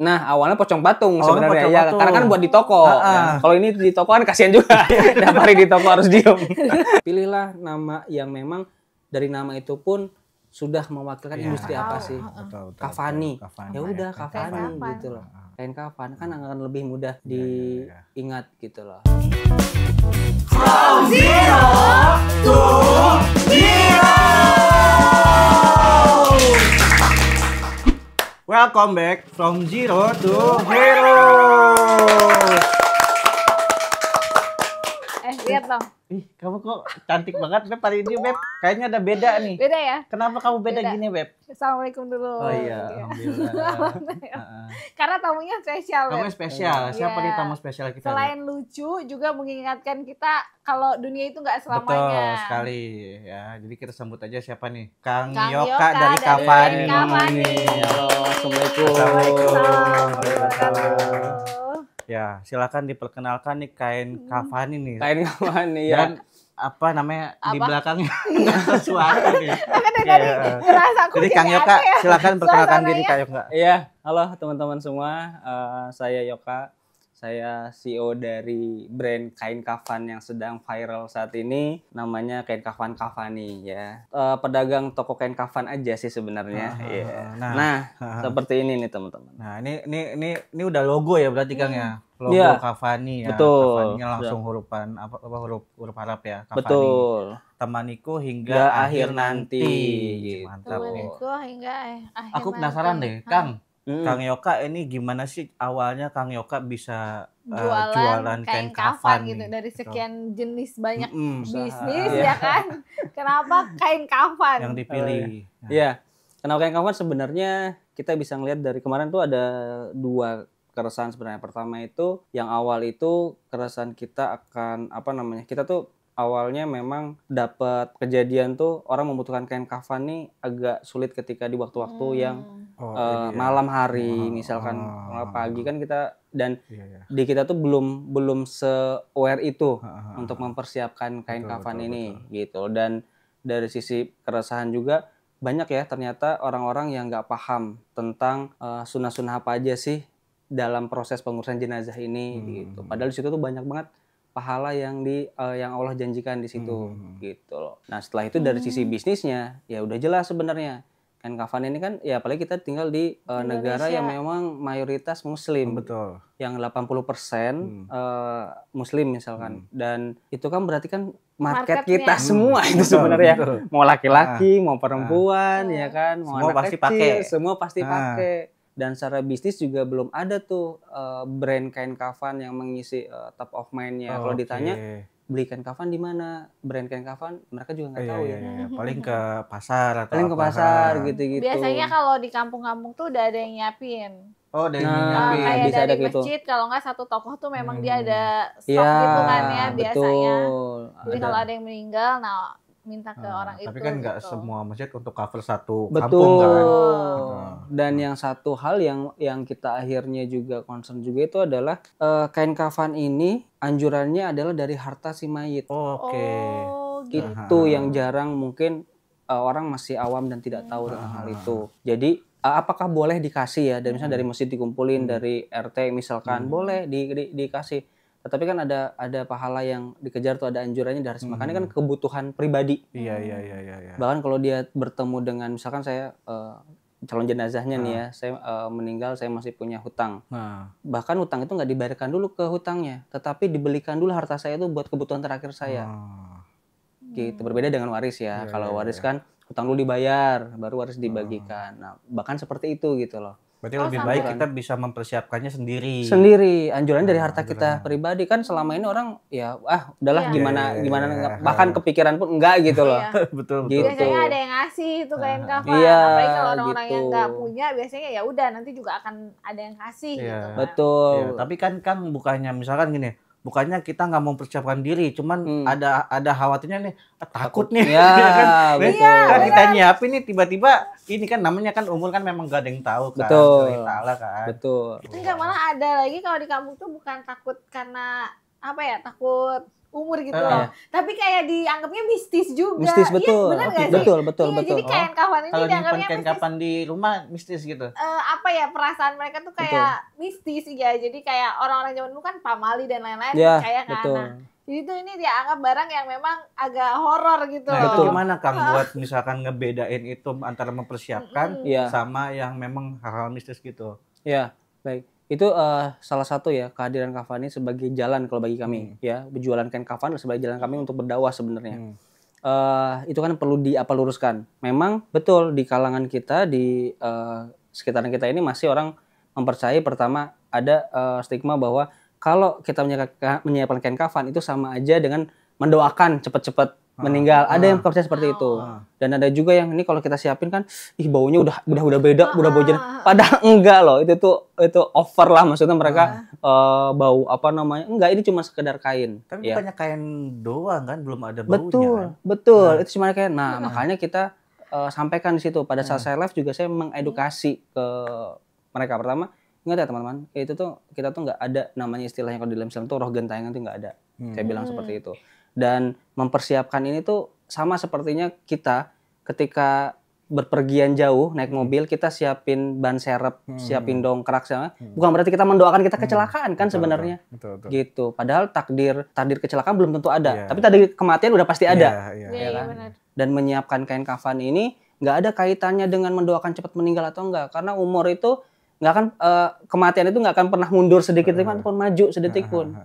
Nah, awalnya pocong patung Awalnya sebenarnya pocong ya, patung. karena kan buat di toko. Ya. Kalau ini di toko kan kasihan juga. Tiap hari di toko harus diem. Pilihlah nama yang memang dari nama itu pun sudah mewakilkan industri apa sih? Betul, Kafani. Kafani. Ya udah Kain kafani kafan. gitu loh. Kain kafan kan akan lebih mudah diingat gitu loh. From zero to hero. Welcome back from zero to hero. Lihat dong. Ih, kamu kok cantik banget, Beb, hari ini, Beb. Kayaknya ada beda nih. Beda ya? Kenapa kamu beda Beda. gini, Beb? Assalamualaikum dulu. Oh iya, alhamdulillah. Karena tamunya spesial. Kamu Beb. spesial. Siapa Iya. nih tamu spesial kita? Selain lucu, juga mengingatkan kita kalau dunia itu nggak selamanya. Betul sekali ya. Jadi kita sambut aja siapa nih? Kang Kang Yoka Yoka dari dari Kafani. Kafani. Halo, assalamualaikum. Waalaikumsalam. Ya, silakan diperkenalkan nih kain Kafani nih. Kain kafan ya. Dan apa namanya di Apa? belakangnya nggak sesuatu nih. Kan dari tadi Iya. ngerasa aku Jadi jadi Kang Yoka, aneh ya. silakan perkenalkan diri Suasananya. Kang Yoka. Iya, halo teman-teman semua. Saya Yoka. Saya CEO dari brand kain kafan yang sedang viral saat ini. Namanya Kain Kafan Kafani ya. Pedagang toko kain kafan aja sih sebenarnya. Iya. Nah, seperti ini nih teman-teman. Nah, ini udah logo ya berarti Kang ya. Logo Iya. Kafani ya. Betul. Kafaninya langsung hurufan apa huruf Arab ya. Kafani. Betul. Temaniku hingga Hingga akhir akhir nanti. nanti. Mantap nih. Temanku hingga akhir Aku penasaran nanti. deh, Kang. Hmm. Kang Yoka ini gimana sih awalnya Kang Yoka bisa Jualan kain kafan gitu nih? dari sekian jenis banyak Mm-mm, bisnis Iya. ya kan. Kenapa kain kafan? yang dipilih. Iya. Kenapa kain kafan sebenarnya kita bisa ngelihat dari kemarin tuh ada dua keresahan sebenarnya. Pertama itu yang awal itu keresahan kita akan apa namanya? Kita tuh awalnya memang dapat kejadian tuh orang membutuhkan kain kafan nih agak sulit ketika di waktu-waktu yang Oh, ini ya. malam hari misalkan pagi kan kita dan Iya. di kita tuh belum se-aware itu untuk mempersiapkan kain Betul, kafan betul, ini gitu. Dan dari sisi keresahan juga banyak ya ternyata orang-orang yang nggak paham tentang sunnah-sunnah apa aja sih dalam proses pengurusan jenazah ini gitu. Padahal di situ tuh banyak banget pahala yang yang Allah janjikan di situ gitu loh. Nah, setelah itu dari sisi bisnisnya ya udah jelas sebenarnya. Kain kafan ini kan ya apalagi kita tinggal di negara yang memang mayoritas muslim. Betul. Yang 80% muslim misalkan. Dan itu kan berarti kan market Marketnya. kita semua itu sebenarnya. betul. Mau laki-laki, mau perempuan ya kan, mau Semua anak pasti kecil, pakai. semua pasti pakai. Dan secara bisnis juga belum ada tuh brand kain kafan yang mengisi top of mind-nya. Kalau ditanya beli kain kafan di mana, brand kain kafan, mereka juga nggak tahu ya. Iya. Paling ke pasar atau Paling ke apa. pasar gitu-gitu. Biasanya kalau di kampung-kampung tuh udah ada yang nyiapin. Oh, dari Nah, nyiapin. Kayak bisa dari ada gitu. masjid, kalau nggak satu tokoh tuh memang dia ada stok Iya, gitu kan ya biasanya. betul. Jadi kalau ada yang meninggal, nah minta ke orang itu. Tapi kan nggak gitu. semua masjid untuk cover satu Betul. kampung kan. Dan yang satu hal yang kita akhirnya juga concern juga itu adalah kain kafan ini anjurannya adalah dari harta si mayit. Oke. Oh, gitu. Itu yang jarang mungkin orang masih awam dan tidak tahu tentang hal itu. Jadi apakah boleh dikasih ya? Dan misalnya dari masjid dikumpulin dari RT misalkan boleh dikasih. Tetapi kan ada pahala yang dikejar tuh, ada anjurannya dari makanya kan kebutuhan pribadi. Iya. Bahkan kalau dia bertemu dengan misalkan saya calon jenazahnya nih ya, saya meninggal, saya masih punya hutang. Nah, Bahkan hutang itu nggak dibayarkan dulu ke hutangnya, tetapi dibelikan dulu harta saya itu buat kebutuhan terakhir saya. Gitu. Berbeda dengan waris ya. Kalau waris kan hutang dulu dibayar, baru waris dibagikan. Nah, bahkan seperti itu gitu loh. berarti lebih baik kita bisa mempersiapkannya sendiri. Sendiri, anjuran dari harta kita pribadi kan selama ini orang ya udahlah gimana bahkan kepikiran pun enggak gitu loh. betul. Gitu. Biasanya ada yang ngasih itu kain kafan. Iya, Apalagi kalau orang-orang yang gitu. nggak punya, biasanya ya udah nanti juga akan ada yang kasih Iya. gitu. Kan. Betul. Ya, tapi kan bukannya misalkan gini, bukannya kita nggak mempersiapkan diri, cuman ada khawatirnya nih, takut nih. Ya, kan, betul. kan kita nyiapin nih tiba-tiba ini kan namanya kan umur kan memang gak ada yang tahu kan. Betul. Dari ta'ala kan. Betul. Enggak, malah ada lagi kalau di kampung tuh bukan takut karena apa ya, takut umur gitu Iya. loh. Tapi kayak dianggapnya mistis juga. Mistis, Iya, betul. benar nggak sih? Betul. Iya, jadi kain kafan ini Kalau nyimpan dianggapnya kain mistis. kafan di rumah mistis gitu. Apa ya, perasaan mereka tuh kayak mistis ya. Jadi kayak orang-orang zaman dulu kan pamali dan lain-lain Ya, percaya kan. betul. Nah, jadi tuh ini dianggap barang yang memang agak horor gitu Nah, loh. itu gimana Kang buat misalkan ngebedain itu antara mempersiapkan Iya. sama yang memang hal-hal mistis gitu. Ya, baik. Itu salah satu ya kehadiran kafan ini sebagai jalan kalau bagi kami ya, berjualan kain kafan sebagai jalan kami untuk berdakwah sebenarnya. Itu kan perlu luruskan. Memang betul di kalangan kita di sekitaran kita ini masih orang mempercayai pertama ada stigma bahwa kalau kita menyiapkan kain kafan itu sama aja dengan mendoakan cepat-cepat meninggal. Ada yang percaya seperti itu. Dan ada juga yang ini kalau kita siapin kan, ih baunya udah beda, udah bau jenah. Padahal enggak loh, itu over lah, maksudnya mereka bau apa namanya? Enggak, ini cuma sekedar kain. Tapi ya. bukannya kain doang kan, belum ada baunya. Betul. Itu cuma kain. Nah, makanya kita sampaikan di situ. Pada saat saya live juga saya mengedukasi ke mereka. Pertama, ingat ya teman-teman, itu tuh kita tuh nggak ada namanya istilahnya kalau di dalam Islam tuh roh gentayangan tuh nggak ada. Saya bilang seperti itu. Dan mempersiapkan ini tuh sama sepertinya kita ketika berpergian jauh naik mobil kita siapin ban serep, siapin dongkrak sama. Bukan berarti kita mendoakan kita kecelakaan kan sebenarnya. Betul. Gitu. Padahal takdir kecelakaan belum tentu ada. Tapi takdir kematian udah pasti ada. Iya, kan? benar. Dan menyiapkan kain kafan ini nggak ada kaitannya dengan mendoakan cepat meninggal atau enggak, karena umur itu nggak akan kematian itu nggak akan pernah mundur sedikit pun maju sedetik pun.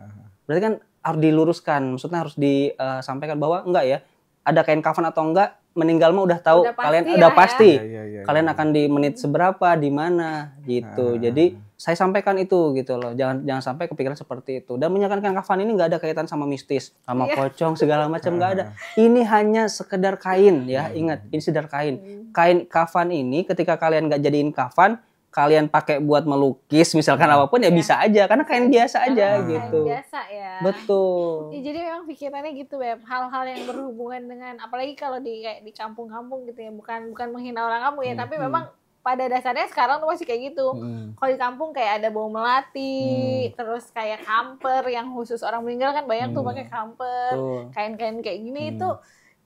Berarti kan harus diluruskan, maksudnya harus disampaikan bahwa enggak ya, ada kain kafan atau enggak, meninggal mah udah tahu, kalian udah pasti. Kalian akan di menit seberapa, di mana gitu. Jadi saya sampaikan itu gitu loh. Jangan sampai kepikiran seperti itu. Dan menyiapkan kain kafan ini nggak ada kaitan sama mistis, sama pocong segala macam nggak ada. Ini hanya sekedar kain ya. Ingat, ini sekedar kain. Kain kafan ini ketika kalian nggak jadiin kafan, kalian pakai buat melukis misalkan apapun ya bisa aja, karena kain biasa aja gitu. Kain biasa ya. Betul. Ya, jadi memang pikirannya gitu, Beb. Hal-hal yang berhubungan dengan, apalagi kalau kayak di kampung-kampung gitu ya, bukan menghina orang kampung ya, tapi memang pada dasarnya sekarang tuh masih kayak gitu. Kalau di kampung kayak ada bau melati, terus kayak kamper yang khusus orang meninggal kan banyak tuh pakai kamper, kain-kain kayak gini itu.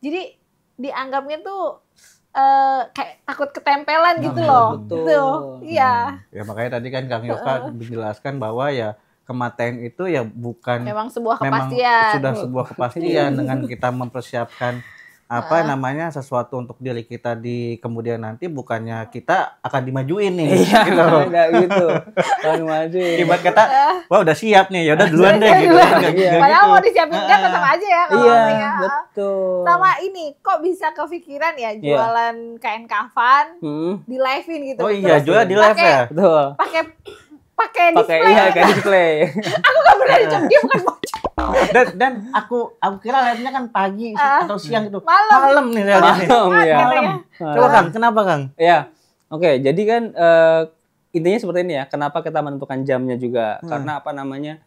Jadi dianggapnya tuh kayak takut ketempelan gitu loh. Betul. Gitu. Iya. Ya makanya tadi kan Kang Yoka menjelaskan bahwa ya kematian itu ya bukan Memang sebuah memang kepastian. sudah sebuah kepastian dengan kita mempersiapkan apa namanya sesuatu untuk diri kita di kemudian nanti, bukannya kita akan dimajuin nih. Iya, enggak gitu. Kan majuin. Ibarat kata, wah udah siap nih, ya udah duluan deh gitu. Padahal mau disiapin kan tetap aja ya kalau Iya, ya. betul. Sama ini, kok bisa kepikiran ya jualan kain kafan di live-in gitu. Oh iya, Terus jual di live ya. Betul. pakai display. Iya, kayak display. Aku gak pernah dicom, dia bukan bocor. Dan aku kira live-nya kan pagi atau siang gitu. Malam. Malam nih live-nya. Malam, ya. Malam. Coba Kang, kenapa Kang? Ya, oke. Jadi kan intinya seperti ini ya. Kenapa kita menentukan jamnya juga? Karena apa namanya?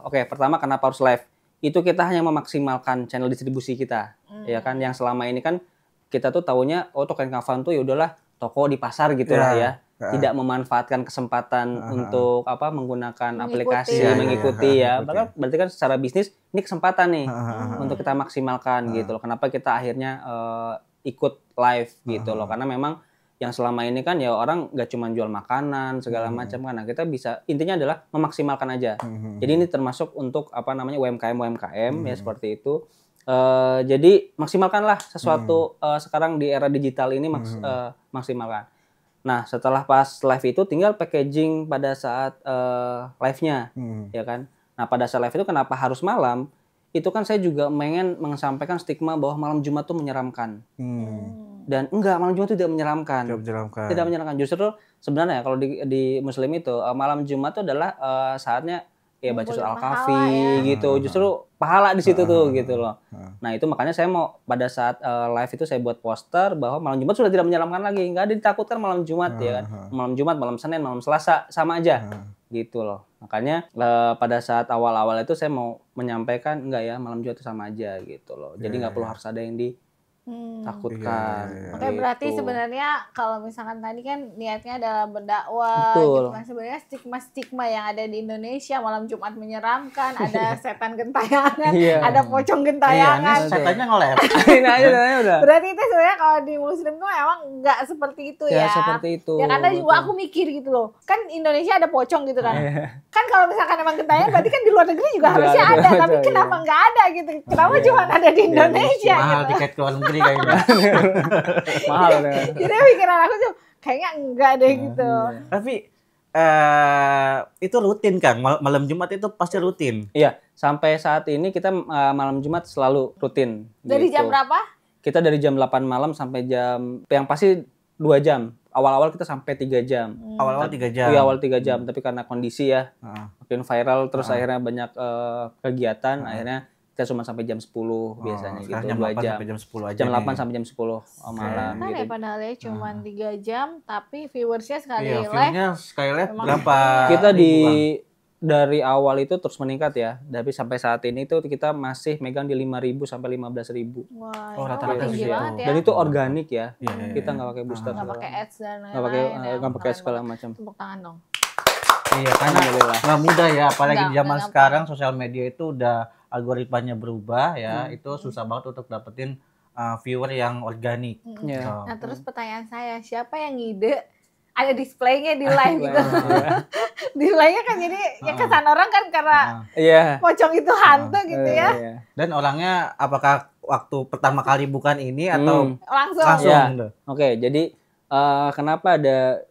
Oke, pertama kenapa harus live? Itu kita hanya memaksimalkan channel distribusi kita, ya kan? Yang selama ini kan kita tuh taunya, oh token kafan tuh ya udahlah toko di pasar gitulah ya. Tidak memanfaatkan kesempatan untuk menggunakan aplikasi mengikuti ya. Berarti kan secara bisnis ini kesempatan nih untuk kita maksimalkan gitu loh. Kenapa kita akhirnya ikut live gitu loh, karena memang yang selama ini kan ya orang nggak cuma jual makanan segala macam kan. Nah, kita bisa intinya adalah memaksimalkan aja. Jadi ini termasuk untuk UMKM ya seperti itu. Jadi maksimalkanlah sesuatu sekarang di era digital ini maksimalkan. Nah, setelah pas live itu tinggal packaging pada saat live-nya, ya kan. Nah, pada saat live itu kenapa harus malam? Itu kan saya juga pengen menyampaikan stigma bahwa malam Jumat tuh menyeramkan. Dan enggak, malam Jumat itu tidak menyeramkan. Tidak menyeramkan. Justru sebenarnya kalau di Muslim itu malam Jumat itu adalah saatnya ya baca surat Al-Kahfi gitu. Justru pahala di situ tuh gitu loh. Nah, itu makanya saya mau pada saat live itu saya buat poster bahwa malam Jumat sudah tidak menyeramkan lagi. Enggak ada ditakutkan malam Jumat ya kan. Malam Jumat, malam Senin, malam Selasa sama aja. Gitu loh. Makanya pada saat awal-awal itu saya mau menyampaikan enggak ya, malam Jumat itu sama aja gitu loh. Jadi enggak perlu harus ada yang takutkan. Iya. Oke, berarti Gitu. sebenarnya kalau misalkan tadi kan niatnya adalah berdakwah Betul. gitu kan, sebenarnya stigma-stigma yang ada di Indonesia, malam Jumat menyeramkan, ada setan gentayangan, Iya. ada pocong Iya, gentayangan. ini setannya nge-lab. Ini aja tanya udah. Berarti itu sebenarnya kalau di muslim tuh emang nggak seperti itu ya. Ya seperti itu. Ya karena juga betul. aku mikir gitu loh. Kan Indonesia ada pocong gitu kan. Iya. Kan kalau misalkan emang gentayangan berarti kan di luar negeri juga Nggak harusnya ada, ada, tapi iya. kenapa nggak ada gitu? Kenapa cuma ada di Indonesia Mahal gitu? tiket ke luar negeri kayaknya. Mahal deh. Jadi pikiran aku tuh kayaknya enggak deh gitu. Tapi itu rutin Kang, malam Jumat itu pasti rutin. Iya, sampai saat ini kita malam Jumat selalu rutin. Dari gitu. jam berapa? Kita dari jam 8 malam sampai jam yang pasti 2 jam. Awal-awal kita sampai 3 jam. Awal-awal 3 jam. Iya, awal 3 jam, tapi karena kondisi ya Heeh. makin viral terus akhirnya banyak kegiatan, akhirnya kita cuma sampai jam 10 biasanya gitu, Sekarang jam 2 8 jam. sampai jam 10 aja. Jam nih. 8 sampai jam 10 malam Kan gitu. ya padahal ya cuma 3 jam, tapi viewersnya sekali Iya, live. view-nya sekali live Emang berapa? Kita ribu, Bang? dari awal itu terus meningkat ya. Tapi sampai saat ini tuh kita masih megang di 5.000 sampai 15.000. Wah, Oh, itu rata-rata tinggi segitu. banget ya. Dan itu organik ya. Iya, iya, Kita iya. nggak pakai booster Nggak segala pakai ads dan nggak pakai lain-lain ya. nggak pakai Keren segala banget. macam. Tepuk tangan dong. Iya, karena Alhamdulillah. nggak mudah ya, apalagi Nggak, di zaman nggak sekarang sosial media itu udah algoritmanya berubah ya, itu susah banget untuk dapetin viewer yang organik. Iya. Gitu. Nah, terus pertanyaan saya, siapa yang ngide ada displaynya di live gitu? Displaynya kan jadi ya kesan orang kan karena Iya. pocong itu hantu gitu ya. Iya. Dan orangnya apakah waktu pertama kali bukan ini atau Langsung. langsung? Iya. Gitu? Oke, jadi kenapa ada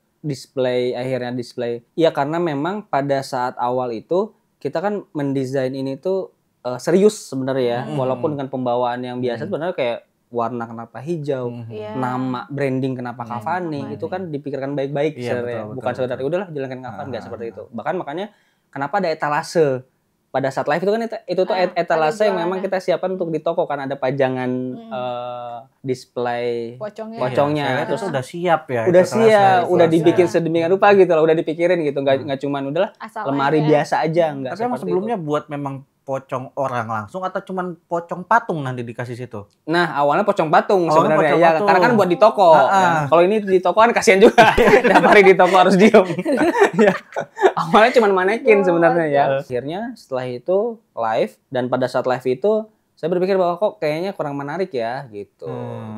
akhirnya display? Ya karena memang pada saat awal itu kita kan mendesain ini tuh serius sebenarnya ya, walaupun dengan pembawaan yang biasa sebenarnya kayak warna kenapa hijau, Iya. nama branding kenapa Cavani, itu kan dipikirkan baik-baik Iya, sebenarnya. betul, Bukan betul, sekedar betul. udahlah jalankan Cavani, nggak seperti itu. Bahkan makanya kenapa ada etalase pada saat live itu kan itu tuh etalase yang memang kita siapkan untuk di toko kan ada pajangan display Pocongnya. pocongnya. Saya lihat Terus itu udah siap ya. udah itu terasa siap, itu udah terasa. dibikin sedemikian rupa gitu loh, udah dipikirin gitu, nggak cuman udahlah Asal lemari aja. biasa aja, nggak Tapi emang seperti sebelumnya buat memang pocong orang langsung atau cuman pocong patung nanti dikasih situ? itu. Nah awalnya pocong patung Awalnya sebenarnya pocong ya, patung. karena kan buat di toko. Ya. Kalau ini di toko kan kasihan juga, tiap hari di toko harus diem. Ya. Awalnya cuman manekin sebenarnya ya. Akhirnya setelah itu live, dan pada saat live itu saya berpikir bahwa kok kayaknya kurang menarik ya gitu.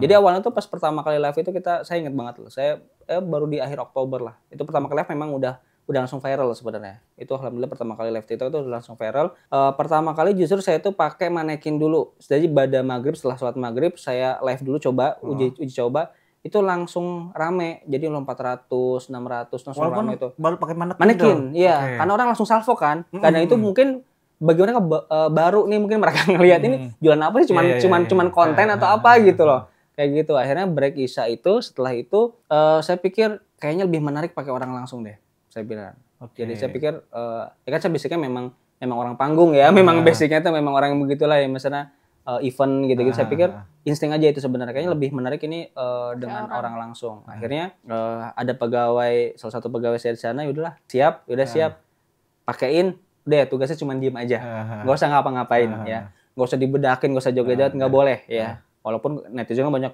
Jadi awalnya tuh pas pertama kali live itu saya ingat banget loh, saya baru di akhir Oktober lah. Itu pertama kali live memang udah langsung viral sebenarnya. Itu alhamdulillah pertama kali live TikTok itu udah langsung viral. Pertama kali justru saya tuh pakai manekin dulu. Jadi pada maghrib, setelah sholat maghrib saya live dulu coba uji coba. Itu langsung rame. Jadi 400, 600 langsung Walaupun rame itu. baru pakai Manekin, iya. Oke. Karena orang langsung salvo kan. Karena itu mungkin bagi mereka baru nih, mungkin mereka ngelihat ini jualan apa sih, cuman konten atau apa gitu loh. Kayak gitu. Akhirnya break Isya itu, setelah itu saya pikir kayaknya lebih menarik pakai orang langsung deh. Saya bilang. Jadi saya pikir ya kan saya basicnya memang orang panggung ya, memang basicnya tuh memang orang yang begitulah ya, misalnya event gitu-gitu. Saya pikir insting aja itu sebenarnya kayaknya lebih menarik ini dengan orang langsung. Akhirnya ada salah satu pegawai saya di sana, yaudah siap, pakein, udah tugasnya cuma diem aja, nggak usah ngapa-ngapain ya, nggak usah dibedakin, nggak usah joget-joget, nggak boleh ya. Walaupun netizen kan banyak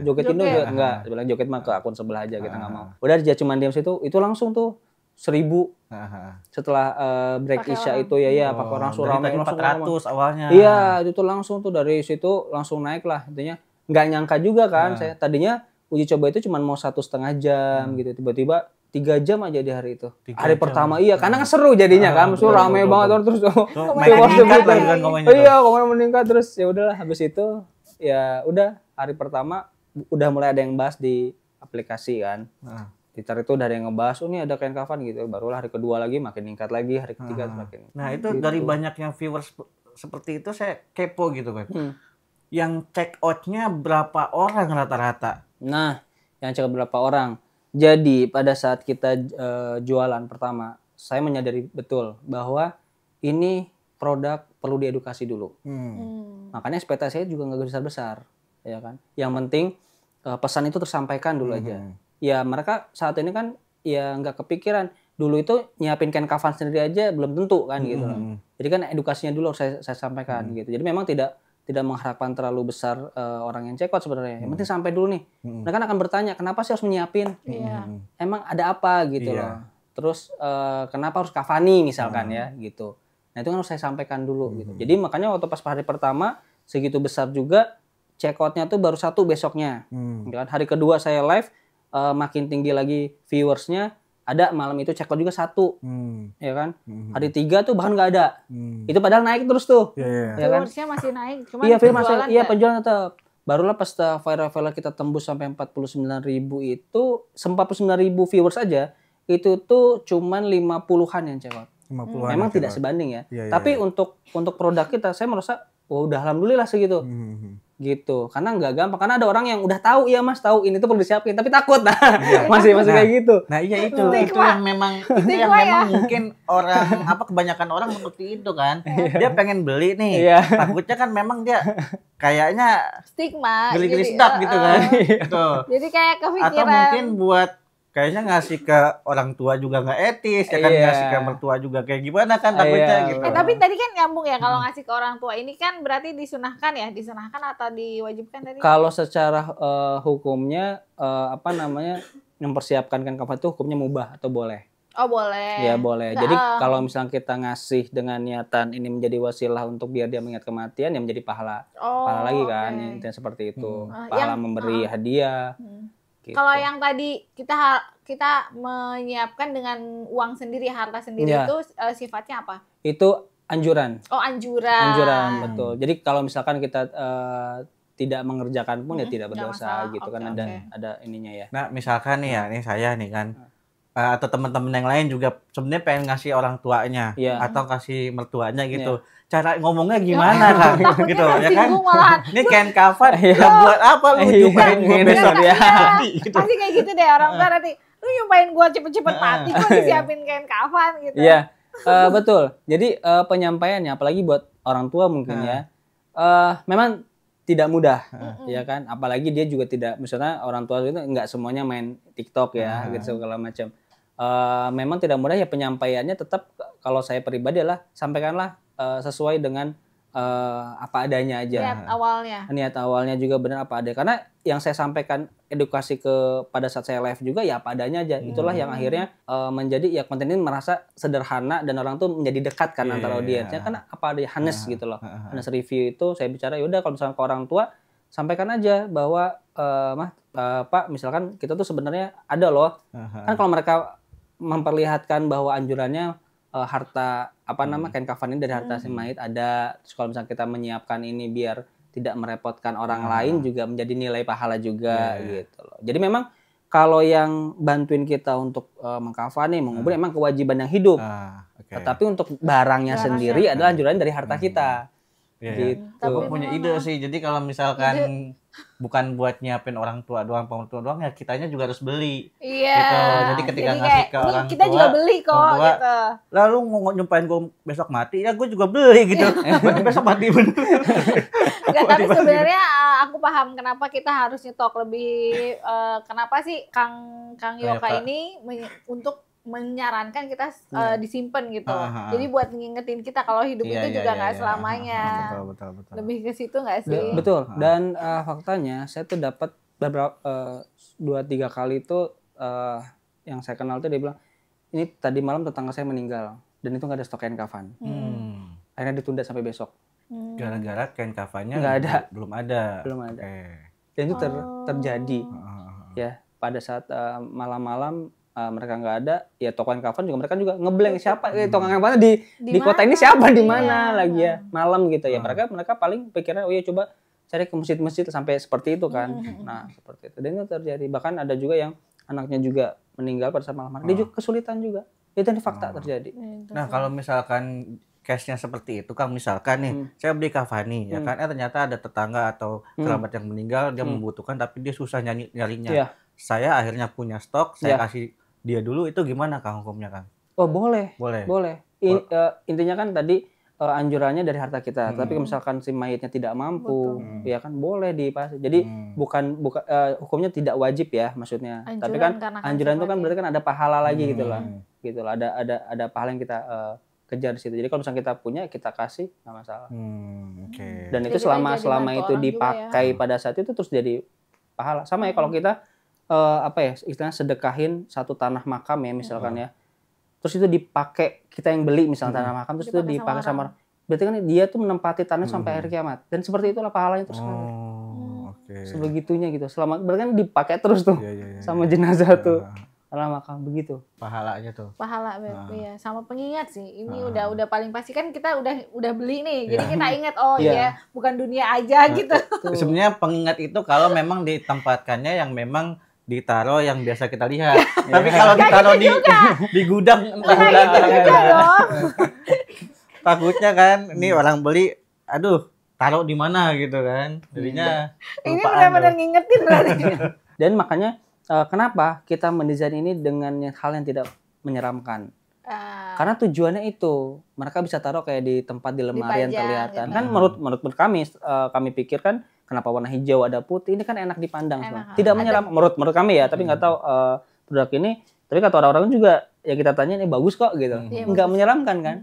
joget Indo juga enggak, bilang joget mah ke akun sebelah aja, kita nggak mau. Udah dia cuma diam situ, itu langsung tuh 1.000 setelah break Pakai Isya orang. itu ya pakai orang langsung ramai, Dari langsung 400 awalnya. Iya, itu tuh langsung tuh dari situ langsung naik lah. Intinya nggak nyangka juga kan, saya tadinya uji coba itu cuma mau 1,5 jam gitu, tiba-tiba 3 jam aja di hari itu. 3 Hari jam. pertama iya, karena kan seru jadinya kan, betul, rame betul, banget betul. terus Makin meningkat lagi kan komennya tuh. iya, komen meningkat terus ya udahlah, habis itu ya udah hari pertama udah mulai ada yang bahas di aplikasi kan. Twitter itu udah ada yang ngebahas, ini ada kain kafan gitu. Barulah hari kedua lagi makin ningkat lagi, hari ketiga semakin. Nah, itu dari banyaknya viewers seperti itu saya kepo gitu kan. Yang check out-nya berapa orang rata-rata? Nah, yang cek berapa orang? Jadi pada saat kita jualan pertama, saya menyadari betul bahwa ini produk perlu diedukasi dulu. Makanya ekspektasi saya juga nggak besar-besar, ya kan. Yang penting pesan itu tersampaikan dulu aja. Ya mereka saat ini kan ya nggak kepikiran. Dulu itu nyiapin kain kafan sendiri aja belum tentu kan gitu. Jadi kan edukasinya dulu saya sampaikan gitu. Jadi memang tidak tidak mengharapkan terlalu besar orang yang cekot sebenarnya. Yang penting sampai dulu nih. Mereka akan bertanya, kenapa sih harus menyiapin? Emang ada apa gitu loh. Terus kenapa harus kafani misalkan ya gitu. Nah itu kan harus saya sampaikan dulu gitu. Jadi makanya waktu pas hari pertama segitu besar juga cekotnya tuh baru 1 besoknya. Kan hari kedua saya live makin tinggi lagi viewersnya. Ada malam itu cekot juga 1, ya kan? Hari 3 tuh bahkan nggak ada. Itu padahal naik terus tuh, ya kan? Viewersnya masih naik, cuma penjualan tetap. Barulah pas viral kita tembus sampai 49.000 itu, 49.000 viewers aja, itu tuh cuman 50-an yang cekot. 50-an Memang yang tidak cekot. sebanding ya. Tapi untuk produk kita, saya merasa, udah alhamdulillah segitu. Gitu, karena nggak gampang, karena ada orang yang udah tahu ya mas, tahu ini tuh perlu disiapin tapi takut masih kayak gitu. Nah iya itu yang memang mungkin orang kebanyakan orang seperti itu kan, dia pengen beli nih, takutnya kan memang dia kayaknya stigma, geli-geli sedap gitu kan, jadi kayak kepikiran, atau mungkin buat kayaknya ngasih ke orang tua juga nggak etis, ya kan ngasih ke mertua juga kayak gimana kan takutnya gitu. Tapi tadi kan nyambung ya, kalau ngasih ke orang tua ini kan berarti disunahkan atau diwajibkan tadi? Kalau secara hukumnya mempersiapkan kan kafan itu hukumnya mubah atau boleh? Oh boleh. Ya boleh. Jadi kalau misalnya kita ngasih dengan niatan ini menjadi wasilah untuk biar dia mengingat kematian, ya menjadi pahala. Pahala lagi kan, intinya seperti itu. Pahala memberi hadiah. Gitu. Kalau yang tadi kita menyiapkan dengan uang sendiri, harta sendiri itu sifatnya apa? Itu anjuran. Oh anjuran. Anjuran, betul. Jadi kalau misalkan kita tidak mengerjakan pun ya tidak berdosa gitu kan, ada ininya ya. Nah misalkan nih ya, ini saya nih kan, atau teman-teman yang lain juga sebenarnya pengen ngasih orang tuanya atau kasih mertuanya gitu. Cara ngomongnya gimana kan gitu ya kan? Ini kain kafan buat apa lu nyumpahin gue besok ya? Pasti kayak gitu deh orang tua nanti. Lu nyumpahin gue cepet-cepet mati, gue disiapin kain kafan gitu. Iya, betul. Jadi penyampaiannya apalagi buat orang tua mungkin ya, memang tidak mudah, ya kan? Apalagi dia juga tidak, misalnya orang tua itu nggak semuanya main TikTok ya, gitu segala macam. Memang tidak mudah ya, penyampaiannya tetap kalau saya pribadi adalah sampaikanlah sesuai dengan apa adanya aja. Niat awalnya juga benar apa adanya. Karena yang saya sampaikan edukasi pada saat saya live juga ya apa adanya aja. Itulah yang akhirnya menjadi ya konten ini merasa sederhana dan orang tuh menjadi dekat kan antara audiensnya. Karena apa adanya, Hanes gitu loh. Hanes review itu saya bicara ya udah kalau misalnya ke orang tua sampaikan aja bahwa Pak misalkan kita tuh sebenarnya ada loh. Kan kalau mereka memperlihatkan bahwa anjurannya harta kain kafan ini dari harta si mayit ada. Terus kalau misalnya kita menyiapkan ini biar tidak merepotkan orang lain juga menjadi nilai pahala juga gitu loh. Jadi memang kalau yang bantuin kita untuk mengkafani, mengubur emang kewajiban yang hidup. Tetapi untuk barangnya sendiri adalah anjuran dari harta kita. Gitu. Tapi punya ide sih. Jadi kalau misalkan bukan buat nyiapin orang tua doang, pengertua doang, ya kitanya juga harus beli. Gitu. Jadi ketika ngasih ke orang kita tua, juga beli kok gitu. Lalu mau nyumpahin gue besok mati, ya gue juga beli gitu. Besok mati bener. Enggak, tapi sebenarnya aku paham kenapa kita harus nyetok lebih. Kenapa sih Kang Yoka ini untuk menyarankan kita disimpan gitu. Jadi buat ngingetin kita kalau hidup itu juga nggak selamanya. Betul. Lebih ke situ nggak sih? Betul. Dan faktanya saya tuh dapat beberapa 2-3 kali itu yang saya kenal tuh dia bilang ini tadi malam tetangga saya meninggal dan itu nggak ada stok kain kafan. Akhirnya ditunda sampai besok. Gara-gara kain kafannya nggak ada. Belum ada. Dan itu terjadi ya pada saat malam-malam. Mereka nggak ada, ya toko kain kafan juga mereka juga ngeblank siapa toko kain kafan di kota ini siapa di mana lagi ya malam gitu ya mereka paling pikiran oh ya coba cari ke masjid-masjid sampai seperti itu kan. Nah seperti itu dan itu terjadi, bahkan ada juga yang anaknya juga meninggal pada saat malam dia juga kesulitan juga, itu fakta terjadi. Nah kalau misalkan case-nya seperti itu Kang, misalkan nih saya beli kafani ya kan, ternyata ada tetangga atau kerabat yang meninggal dia membutuhkan tapi dia susah nyarinya. Saya akhirnya punya stok, saya kasih dia dulu, itu gimana Kang hukumnya Kang? Oh boleh. Intinya kan tadi anjurannya dari harta kita. Tapi misalkan si mayitnya tidak mampu, ya kan boleh dipasang. Jadi bukan hukumnya tidak wajib ya maksudnya. Anjuran, tapi kan anjuran itu kan berarti kan ada pahala lagi gitu lah. Gitu lah. Ada pahala yang kita kejar di situ. Jadi kalau misalnya kita punya, kita kasih nggak masalah. Oke. Dan Jadi itu kita selama jadi bantu itu orang dipakai pada saat itu terus jadi pahala. Sama ya kalau kita apa ya istilahnya sedekahin satu tanah makam ya misalkan ya. Terus itu dipakai, kita yang beli misalnya tanah makam terus itu dipakai sama orang. Berarti kan dia tuh menempati tanah sampai akhir kiamat. Dan seperti itulah pahalanya terus mengalir. Sebegitunya gitu. Selama berarti kan dipakai terus tuh sama jenazah tuh. Tanah makam begitu. Pahalanya tuh. Pahala ya, sama pengingat sih. Ini udah paling pasti kan kita udah beli nih. Jadi kita ingat iya bukan dunia aja gitu. Sebenarnya pengingat itu kalau memang ditempatkannya yang memang ditaruh yang biasa kita lihat. Tapi kalau ditaruh di gudang takutnya kan ini orang beli aduh taruh di mana gitu kan. Jadinya ini benar-benar ngingetin berarti. Dan makanya kenapa kita mendesain ini dengan hal yang tidak menyeramkan? Karena tujuannya itu mereka bisa taruh kayak di tempat di lemari yang kelihatan. Kan menurut kami pikir kan kenapa warna hijau ada putih ini kan enak dipandang semua. Tidak menyeramkan menurut kami ya, tapi nggak tahu produk ini. Tapi kata orang-orang juga ya kita tanya ini bagus kok gitu. Nggak menyeramkan kan?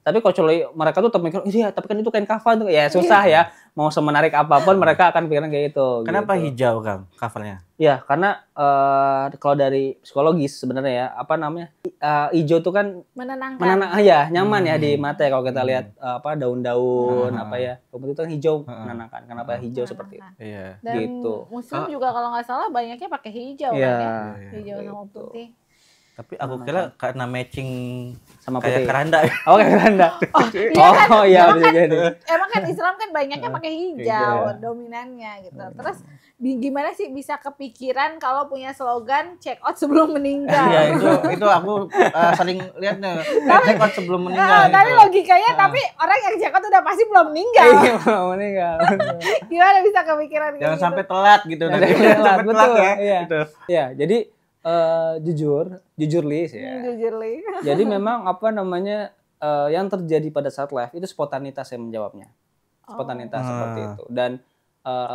Tapi kalau mereka tuh tetap mikir, iya tapi kan itu kain kafan tuh ya susah ya. Mau semenarik apapun mereka akan pikiran kayak gitu. Kenapa gitu. hijau Kang covernya? Ya karena kalau dari psikologis sebenarnya ya apa namanya hijau tuh kan menenangkan ya nyaman ya di mata ya kalau kita lihat daun-daun apa ya rumput itu kan hijau menenangkan. Kenapa hijau seperti itu? Iya. Dan gitu. muslim juga kalau nggak salah banyaknya pakai hijau kan ya. Hijau sama putih. Tapi aku kira karena matching sama kayak putih. keranda. Oh kayak keranda. Iya bisa jadi. Emang kan Islam kan banyaknya pakai hijau dominannya gitu. Terus gimana sih bisa kepikiran kalau punya slogan check out sebelum meninggal? Iya itu aku sering lihat nih check out sebelum meninggal. Tapi logikanya tapi orang yang check out udah pasti belum meninggal. Iya belum meninggal. Gimana bisa kepikiran gitu? Jangan sampai telat gitu. Telat betul ya. Iya. Gitu. Ya jadi jujur Lis ya. Jadi memang apa namanya yang terjadi pada saat live itu spontanitas saya menjawabnya. Spontanitas seperti itu. Dan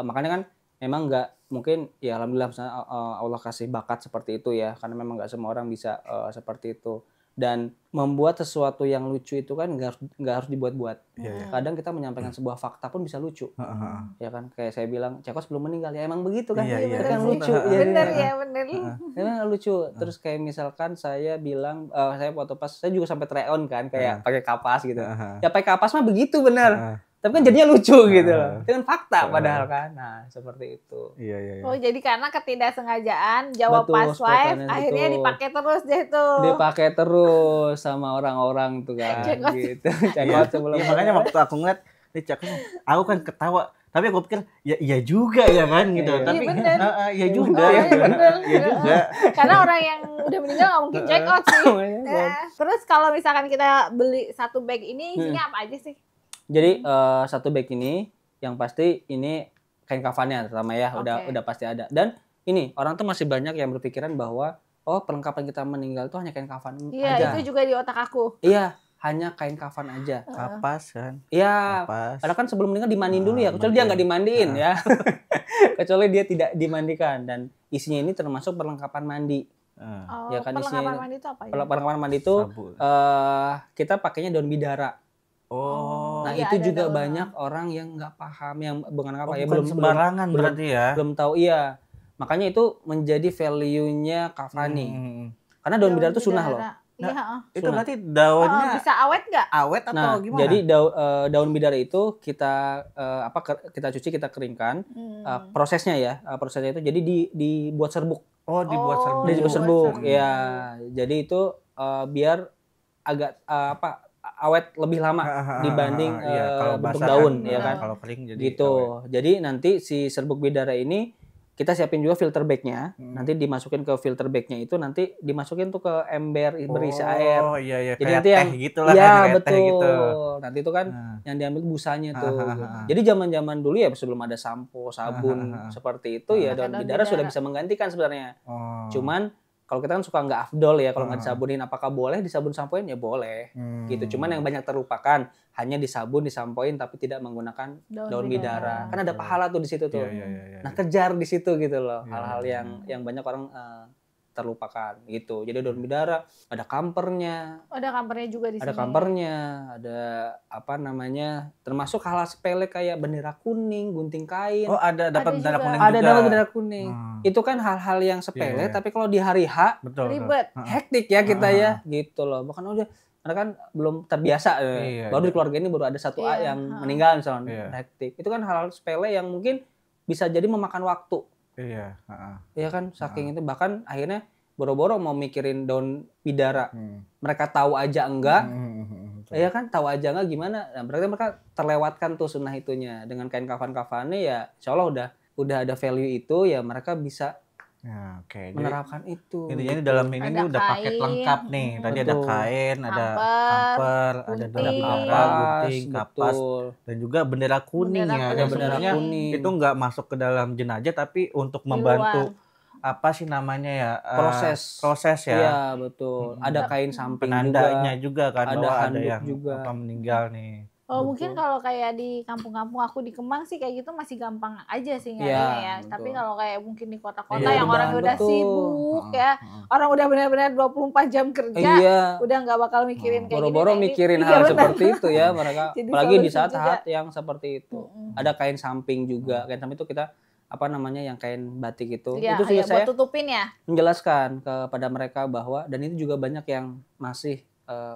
makanya kan memang nggak mungkin ya alhamdulillah misalnya Allah kasih bakat seperti itu ya karena memang nggak semua orang bisa seperti itu. Dan membuat sesuatu yang lucu itu kan nggak harus dibuat-buat. Kadang kita menyampaikan sebuah fakta pun bisa lucu. Ya kan kayak saya bilang Ceko sebelum meninggal ya emang begitu kan. Iya, Itu kan lucu. Bener. Memang lucu. Terus kayak misalkan saya bilang saya waktu pas saya juga sampai try on kan kayak pakai kapas gitu. Ya pakai kapas mah begitu bener. Tapi kan jadinya lucu gitu loh. Itu kan fakta padahal kan. Nah, seperti itu. Iya. Oh, jadi karena ketidaksengajaan jawab Betul, pas live akhirnya betul. dipakai terus deh tuh. Dipakai terus sama orang-orang tuh kan gitu. Cekot sebelum. Iya, makanya waktu aku ngeliat nih aku kan ketawa. Tapi aku pikir ya iya juga ya kan gitu. Tapi iya juga. Iya juga. Karena orang yang udah meninggal nggak mungkin check out sih. Terus kalau misalkan kita beli satu bag ini isinya apa aja sih? Jadi satu bag ini yang pasti ini kain kafannya terutama ya udah pasti ada. Dan ini orang tuh masih banyak yang berpikiran bahwa perlengkapan kita meninggal tuh hanya kain kafan aja. Iya, itu juga di otak aku. Iya, hanya kain kafan aja. Kapas kan. Iya. Padahal kan sebelum meninggal dimandiin dulu ya, kecuali dia nggak dimandiin ya. Kecuali dia tidak dimandikan dan isinya ini termasuk perlengkapan mandi. Ya kan perlengkapan mandi itu apa ya? Perlengkapan mandi itu kita pakainya daun bidara. Nah iya, itu juga banyak orang yang nggak paham yang bukan apa ya belum sembarangan berarti ya. Belum tahu iya. Makanya itu menjadi value-nya kafani. Karena daun bidara itu sunnah loh. Iya. Itu berarti daunnya bisa awet nggak? awet atau gimana? Jadi daun bidara itu kita kita cuci, kita keringkan. Prosesnya itu jadi dibuat serbuk. Dibuat serbuk. Dibuat serbuk. Ya. Jadi itu biar agak awet lebih lama dibanding bentuk daun ya kan. Kalau kering jadi gitu. Jadi nanti si serbuk bidara ini kita siapin juga filter bagnya. Nanti dimasukin ke filter bagnya itu nanti dimasukin tuh ke ember berisi air. Iya. Jadi kayak nanti yang gitu lah ya kan, betul. teh gitu. Nanti itu kan yang diambil busanya tuh. Jadi zaman-zaman dulu ya sebelum ada sampo, sabun seperti itu ya daun bidara sudah bisa menggantikan sebenarnya. Cuman kalau kita kan suka nggak afdol ya kalau nggak disabunin, apakah boleh disabun sampoin? Ya boleh gitu. Cuman yang banyak terlupakan hanya disabun disampoin tapi tidak menggunakan daun bidara. Kan ada pahala tuh di situ tuh. Nah kejar di situ gitu loh hal-hal yang banyak orang terlupakan gitu. Jadi daun bidara ada kampernya. Ada kampernya juga di sini. Ada kampernya, ada apa namanya? Termasuk hal sepele kayak bendera kuning, gunting kain. Oh, ada dapat bendera juga. kuning juga. Ada dapat bendera kuning. Itu kan hal-hal yang sepele, tapi kalau di hari H betul. Ribet. hektik ya kita ya, gitu loh. Bahkan udah karena kan belum terbiasa baru di keluarga ini baru ada satu A yang meninggal misalnya, hektik. Itu kan hal-hal sepele yang mungkin bisa jadi memakan waktu. Iya, Iya kan, saking itu bahkan akhirnya boro-boro mau mikirin daun bidara. Mereka tahu aja enggak. Iya kan, tahu aja enggak gimana. Nah, berarti mereka terlewatkan tuh sunnah itunya. Dengan kain kafan-kafannya ya insyaallah udah ada value itu ya mereka bisa ya, menerapkan itu. Intinya ini dalam ini ada udah paket lengkap nih. Tadi ada kain, ada kamper, ada daun bidara, gunting, kapas, dan juga bendera kuning ya. Ada bendera kuning. Itu nggak masuk ke dalam jenazah tapi untuk membantu apa sih namanya ya? Proses ya. Iya, betul. Ada kain samping penandanya juga kan ada bahwa ada handuk yang juga. apa meninggal nih. Oh, mungkin kalau kayak di kampung-kampung aku di Kemang sih kayak gitu masih gampang aja sih nyarinya ya. Tapi kalau kayak mungkin di kota-kota yang orang udah sibuk ya, orang udah benar-benar 24 jam kerja, udah nggak bakal mikirin kayak gini. Boro-boro mikirin hal seperti itu ya mereka. Apalagi di saat-saat yang seperti itu. Ada kain samping juga. Kain samping itu kita apa namanya yang kain batik itu. Itu juga saya buat tutupin ya. Menjelaskan kepada mereka bahwa dan itu juga banyak yang masih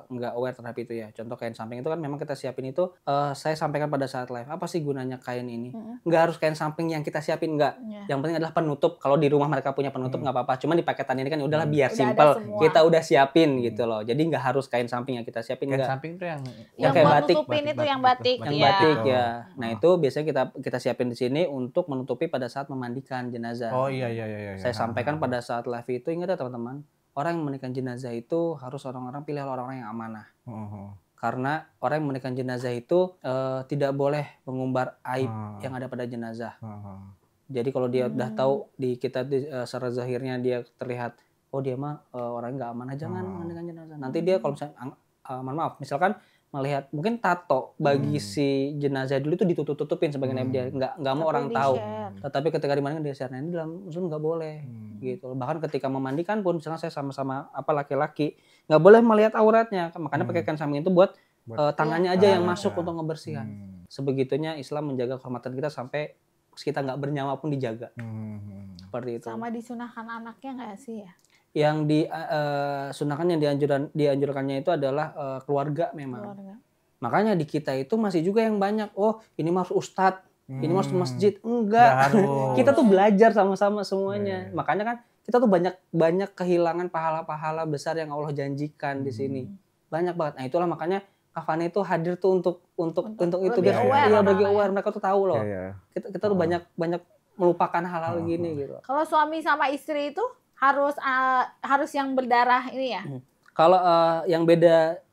nggak aware terhadap itu ya. Contoh kain samping itu kan memang kita siapin itu saya sampaikan pada saat live. Apa sih gunanya kain ini? Nggak harus kain samping yang kita siapin, nggak. Yang penting adalah penutup. Kalau di rumah mereka punya penutup nggak apa-apa. Cuma di paketan ini kan udahlah biar simple. Kita udah siapin gitu loh. Jadi nggak harus kain samping yang kita siapin. Kain samping itu yang kayak buat batik. Tutupin itu yang batik. Yang batik ya. Nah itu biasanya kita siapin di sini untuk menutupi pada saat memandikan jenazah. Oh iya. Saya sampaikan pada saat live itu, ingat ya teman-teman. Orang yang memandikan jenazah itu harus orang-orang pilih orang-orang yang amanah. Karena orang yang memandikan jenazah itu tidak boleh mengumbar aib yang ada pada jenazah. Jadi kalau dia udah tahu di kita secara zahirnya dia terlihat, oh dia mah orangnya nggak amanah, jangan memandikan jenazah. Nanti dia kalau misalnya, maaf, misalkan melihat mungkin tato bagi si jenazah dulu itu ditutup-tutupin sebagai dia nggak mau orang tahu. Tetapi ketika dimandikan dia share, ini dalam Muslim nggak boleh gitu. Bahkan ketika memandikan pun misalnya saya sama-sama laki-laki nggak boleh melihat auratnya, makanya pakai kain samping itu buat tangannya aja yang masuk untuk ngebersihan. Sebegitunya Islam menjaga kehormatan kita sampai kita nggak bernyawa pun dijaga. Seperti itu. Sama disunahkan anaknya nggak sih ya? Yang disunahkan yang dianjurkannya itu adalah keluarga memang. Makanya di kita itu masih juga yang banyak, oh ini harus ustadz, ini harus masjid. Enggak. Kita tuh belajar sama-sama semuanya. Makanya kan kita tuh banyak kehilangan pahala-pahala besar yang Allah janjikan di sini. Banyak banget. Nah itulah makanya Kafani itu hadir tuh untuk itu biar bagi aware, mereka tuh tahu loh. Kita tuh banyak melupakan hal-hal gini gitu. Kalau suami sama istri itu harus yang berdarah ini ya? Kalau yang beda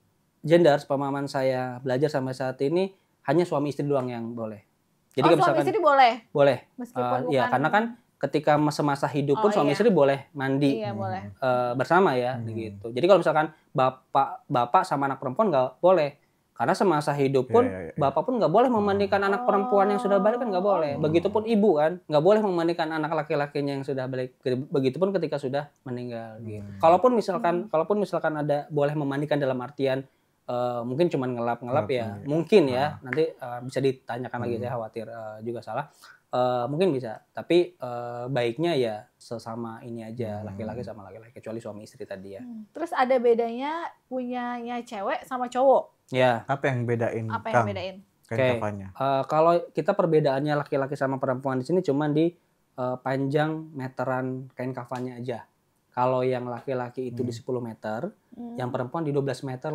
gender, pemahaman saya belajar sampai saat ini hanya suami istri doang yang boleh. Jadi suami istri boleh? Boleh. Meskipun ya karena kan ketika semasa hidup pun suami istri boleh mandi bersama ya gitu. Jadi kalau misalkan bapak sama anak perempuan nggak boleh. Karena semasa hidup pun bapak pun nggak boleh memandikan anak perempuan yang sudah balik kan nggak boleh. Begitupun ibu kan nggak boleh memandikan anak laki-lakinya yang sudah balik. Begitupun ketika sudah meninggal. Gitu. Kalaupun misalkan ada boleh memandikan dalam artian mungkin cuma ngelap ya mungkin ya nanti bisa ditanyakan lagi, saya khawatir juga salah. Mungkin bisa, tapi baiknya ya sesama ini aja, laki-laki sama laki-laki, kecuali suami istri tadi ya. Terus ada bedanya punyanya cewek sama cowok? Ya. Apa yang bedain? Kain kafannya? Kalau kita perbedaannya laki-laki sama perempuan di sini cuma di panjang meteran kain kafannya aja. Kalau yang laki-laki itu di 10 meter, yang perempuan di 12 meter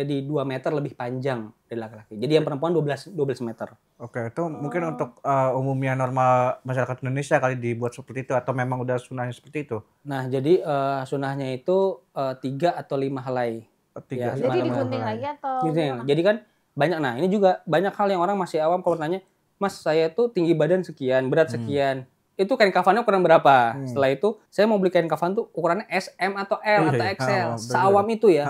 di 2 meter lebih panjang dari laki-laki. Jadi yang perempuan 12 meter. Oke, itu mungkin untuk umumnya normal masyarakat Indonesia kali dibuat seperti itu atau memang udah sunahnya seperti itu? Nah, jadi sunahnya itu 3 atau 5 helai. Ya, jadi digunting lagi atau gimana? Jadi kan banyak, nah ini juga banyak hal yang orang masih awam kalau bertanya, Mas saya tuh tinggi badan sekian, berat sekian. Itu kain kafannya ukuran berapa? Setelah itu saya mau beli kain kafan tuh ukurannya SM atau L atau XL. Seawam itu ya.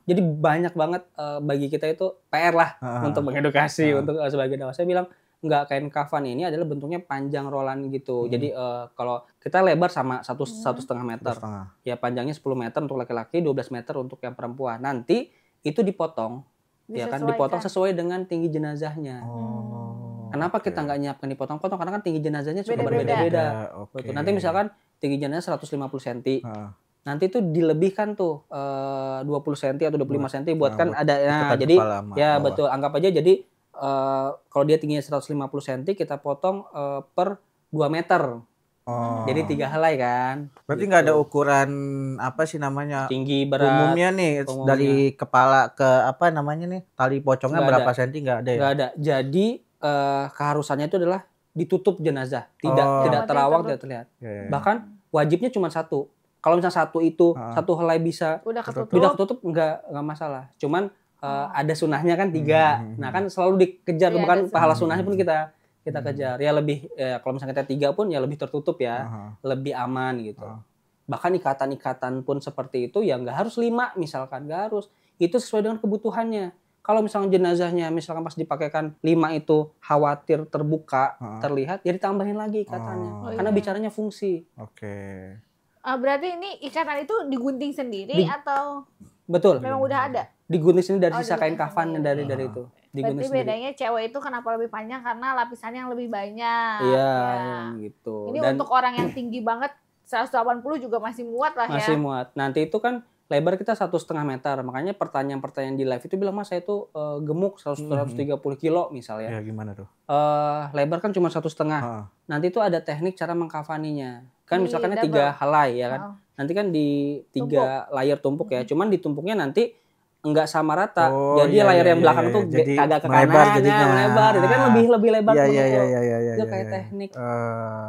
Jadi banyak banget bagi kita itu PR lah untuk mengedukasi, untuk sebagai dakwah. Saya bilang nggak kain kafan ini adalah bentuknya panjang rolan gitu. Jadi kalau kita lebar sama 1,5 meter. Ya panjangnya 10 meter untuk laki-laki, 12 meter untuk yang perempuan. Nanti itu dipotong. Ya kan dipotong sesuai dengan tinggi jenazahnya. Kenapa kita nggak nyiapkan dipotong-potong? Karena kan tinggi jenazahnya suka berbeda-beda. Betul. Nanti misalkan tinggi jenazah 150 cm. Nanti itu dilebihkan tuh 20 cm atau 25 cm buat kan ada jadi ya betul, anggap aja jadi kalau dia tingginya 150 cm kita potong per 2 meter. Jadi 3 helai kan. Berarti nggak ada ukuran apa sih namanya? Tinggi berat. Umumnya nih dari kepala ke apa namanya nih? Tali pocongnya berapa senti nggak ada ya? Nggak ada. Jadi keharusannya itu adalah ditutup jenazah, tidak terawang, tidak terlihat. Bahkan wajibnya cuma satu. Kalau misalnya satu itu satu helai bisa udah ketutup nggak masalah. Cuman ada sunahnya kan 3. Nah kan selalu dikejar, bukan pahala sunahnya pun kita kejar. Ya lebih kalau misalnya kita 3 pun ya lebih tertutup ya, lebih aman gitu. Bahkan ikatan-ikatan pun seperti itu ya nggak harus 5 misalkan, nggak harus. Itu sesuai dengan kebutuhannya. Kalau misalnya jenazahnya misalkan pas dipakaikan 5 itu khawatir terbuka, terlihat, ya ditambahin lagi ikatannya. Karena bicaranya fungsi. Berarti ini ikatan itu digunting sendiri atau betul. Memang udah ada? Digunting sendiri dari sisa kain kafan dari itu. Berarti bedanya cewek itu kenapa lebih panjang karena lapisannya yang lebih banyak. Iya, gitu. Ini untuk orang yang tinggi banget 180 juga masih muat lah ya. Masih muat. Nanti itu kan lebar kita 1,5 meter. Makanya pertanyaan-pertanyaan di live itu bilang, "Mas, saya itu gemuk 130 kilo misalnya." Ya gimana tuh? Lebar kan cuma 1,5. Nanti itu ada teknik cara mengkafaninya. Kan misalkan 3 helai ya kan. Nanti kan di 3 layer tumpuk ya. Cuman ditumpuknya nanti enggak sama rata. Jadi layar yang belakang tuh kagak ke kanan, melebar. Jadi kan lebih lebar tuh. Itu kayak teknik.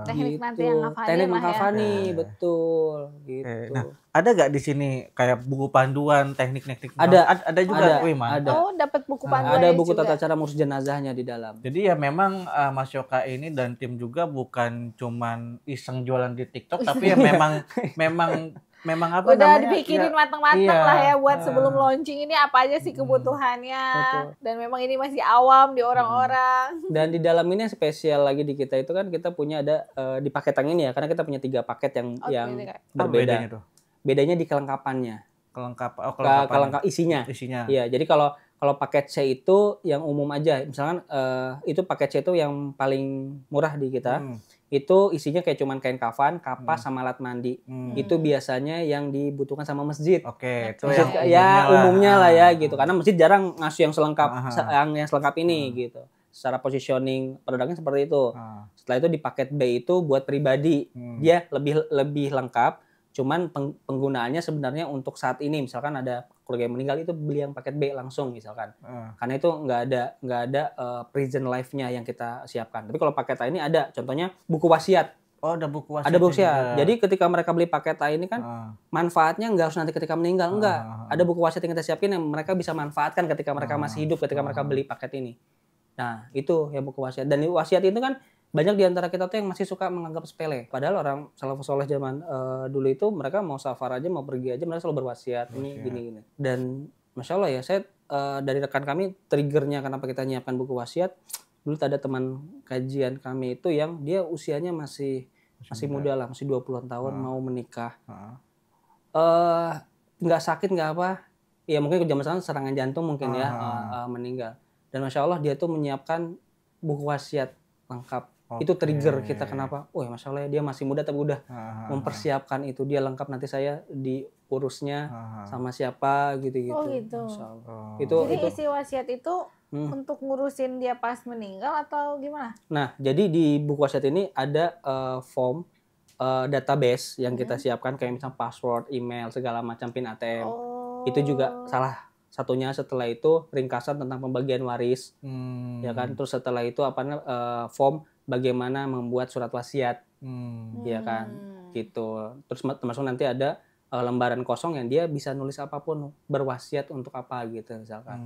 Teknik gitu. nanti yang ngafani. Teknik mengkafani, betul gitu. Nah, ada gak di sini kayak buku panduan teknik-teknik? Ada juga. Ada. Oh, dapat buku panduan. Ada buku tata cara mengurus jenazahnya di dalam. Jadi ya memang Mas Yoka ini dan tim juga bukan cuman iseng jualan di TikTok, tapi ya memang apa udah namanya? dipikirin matang-matang lah ya buat sebelum launching ini apa aja sih kebutuhannya. Dan memang ini masih awam di orang-orang. Dan di dalam ini yang spesial lagi di kita itu kan kita punya ada di paket yang ini ya, karena kita punya 3 paket yang berbeda. Bedanya di kelengkapannya. Kelengkap isinya. Iya, jadi kalau paket C itu yang umum aja, misalkan itu paket C itu yang paling murah di kita. Itu isinya kayak cuman kain kafan, kapas sama alat mandi. Itu biasanya yang dibutuhkan sama masjid. Itu masjid, yang umumnya lah ya gitu. Karena masjid jarang ngasih yang selengkap yang selengkap ini gitu. Secara positioning produknya seperti itu. Setelah itu di paket B itu buat pribadi. Dia lebih lengkap. Cuman penggunaannya sebenarnya untuk saat ini misalkan ada keluarga yang meninggal itu beli yang paket B langsung misalkan. Karena itu nggak ada prison life-nya yang kita siapkan. Tapi kalau paket A ini ada, contohnya buku wasiat. Oh, ada buku wasiat. Ada buku wasiat. Jadi ketika mereka beli paket A ini kan manfaatnya nggak harus nanti ketika meninggal, enggak. Ada buku wasiat yang kita siapin yang mereka bisa manfaatkan ketika mereka masih hidup, ketika mereka beli paket ini. Nah, itu ya buku wasiat. Dan wasiat itu kan banyak di antara kita tuh yang masih suka menganggap sepele. Padahal orang salafus saleh zaman dulu itu mereka mau safar aja, mau pergi aja mereka selalu berwasiat ini gini. Dan Masya Allah ya, saya dari rekan kami triggernya kenapa kita nyiapkan buku wasiat. Dulu ada teman kajian kami itu yang dia usianya masih muda lah, masih 20-an tahun mau menikah. Nggak sakit nggak apa. Ya mungkin ke zaman serangan jantung mungkin meninggal. Dan Masya Allah dia tuh menyiapkan buku wasiat lengkap. Itu trigger kita kenapa? Oh ya Masya Allah dia masih muda tapi udah mempersiapkan itu. Dia lengkap nanti saya diurusnya sama siapa gitu-gitu. Oh gitu. Masya Allah. Jadi isi wasiat itu untuk ngurusin dia pas meninggal atau gimana? Nah jadi di buku wasiat ini ada form database yang kita siapkan kayak misalnya password, email, segala macam PIN ATM. Itu juga salah satunya. Setelah itu ringkasan tentang pembagian waris. Ya kan. Terus setelah itu form bagaimana membuat surat wasiat, ya kan, gitu. Terus termasuk nanti ada lembaran kosong yang dia bisa nulis apapun, berwasiat untuk apa gitu misalkan.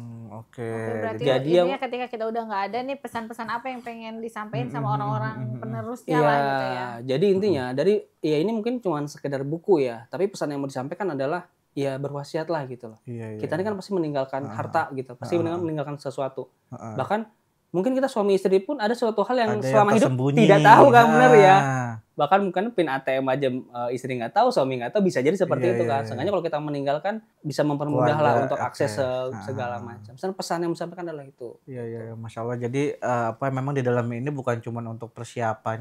Berarti jadi ketika kita udah nggak ada nih pesan-pesan apa yang pengen disampaikan sama orang-orang penerusnya lah gitu ya. Jadi intinya ini mungkin cuma sekedar buku ya, tapi pesan yang mau disampaikan adalah ya berwasiat lah gitu loh. Kita ini kan pasti meninggalkan harta gitu, pasti meninggalkan sesuatu. Bahkan mungkin kita suami istri pun ada suatu hal yang Ada selama yang hidup tersembunyi. tidak tahu kan, benar ya. Nah, Bahkan mungkin PIN ATM aja istri nggak tahu, suami nggak tahu, bisa jadi seperti Iya, itu iya, kan. iya. Sengaja kalau kita meninggalkan bisa mempermudah Keluarga, lah untuk akses oke. segala macam. Misalnya pesan yang disampaikan adalah itu. Iya, iya, Masya Allah. Jadi memang di dalam ini bukan cuma untuk persiapan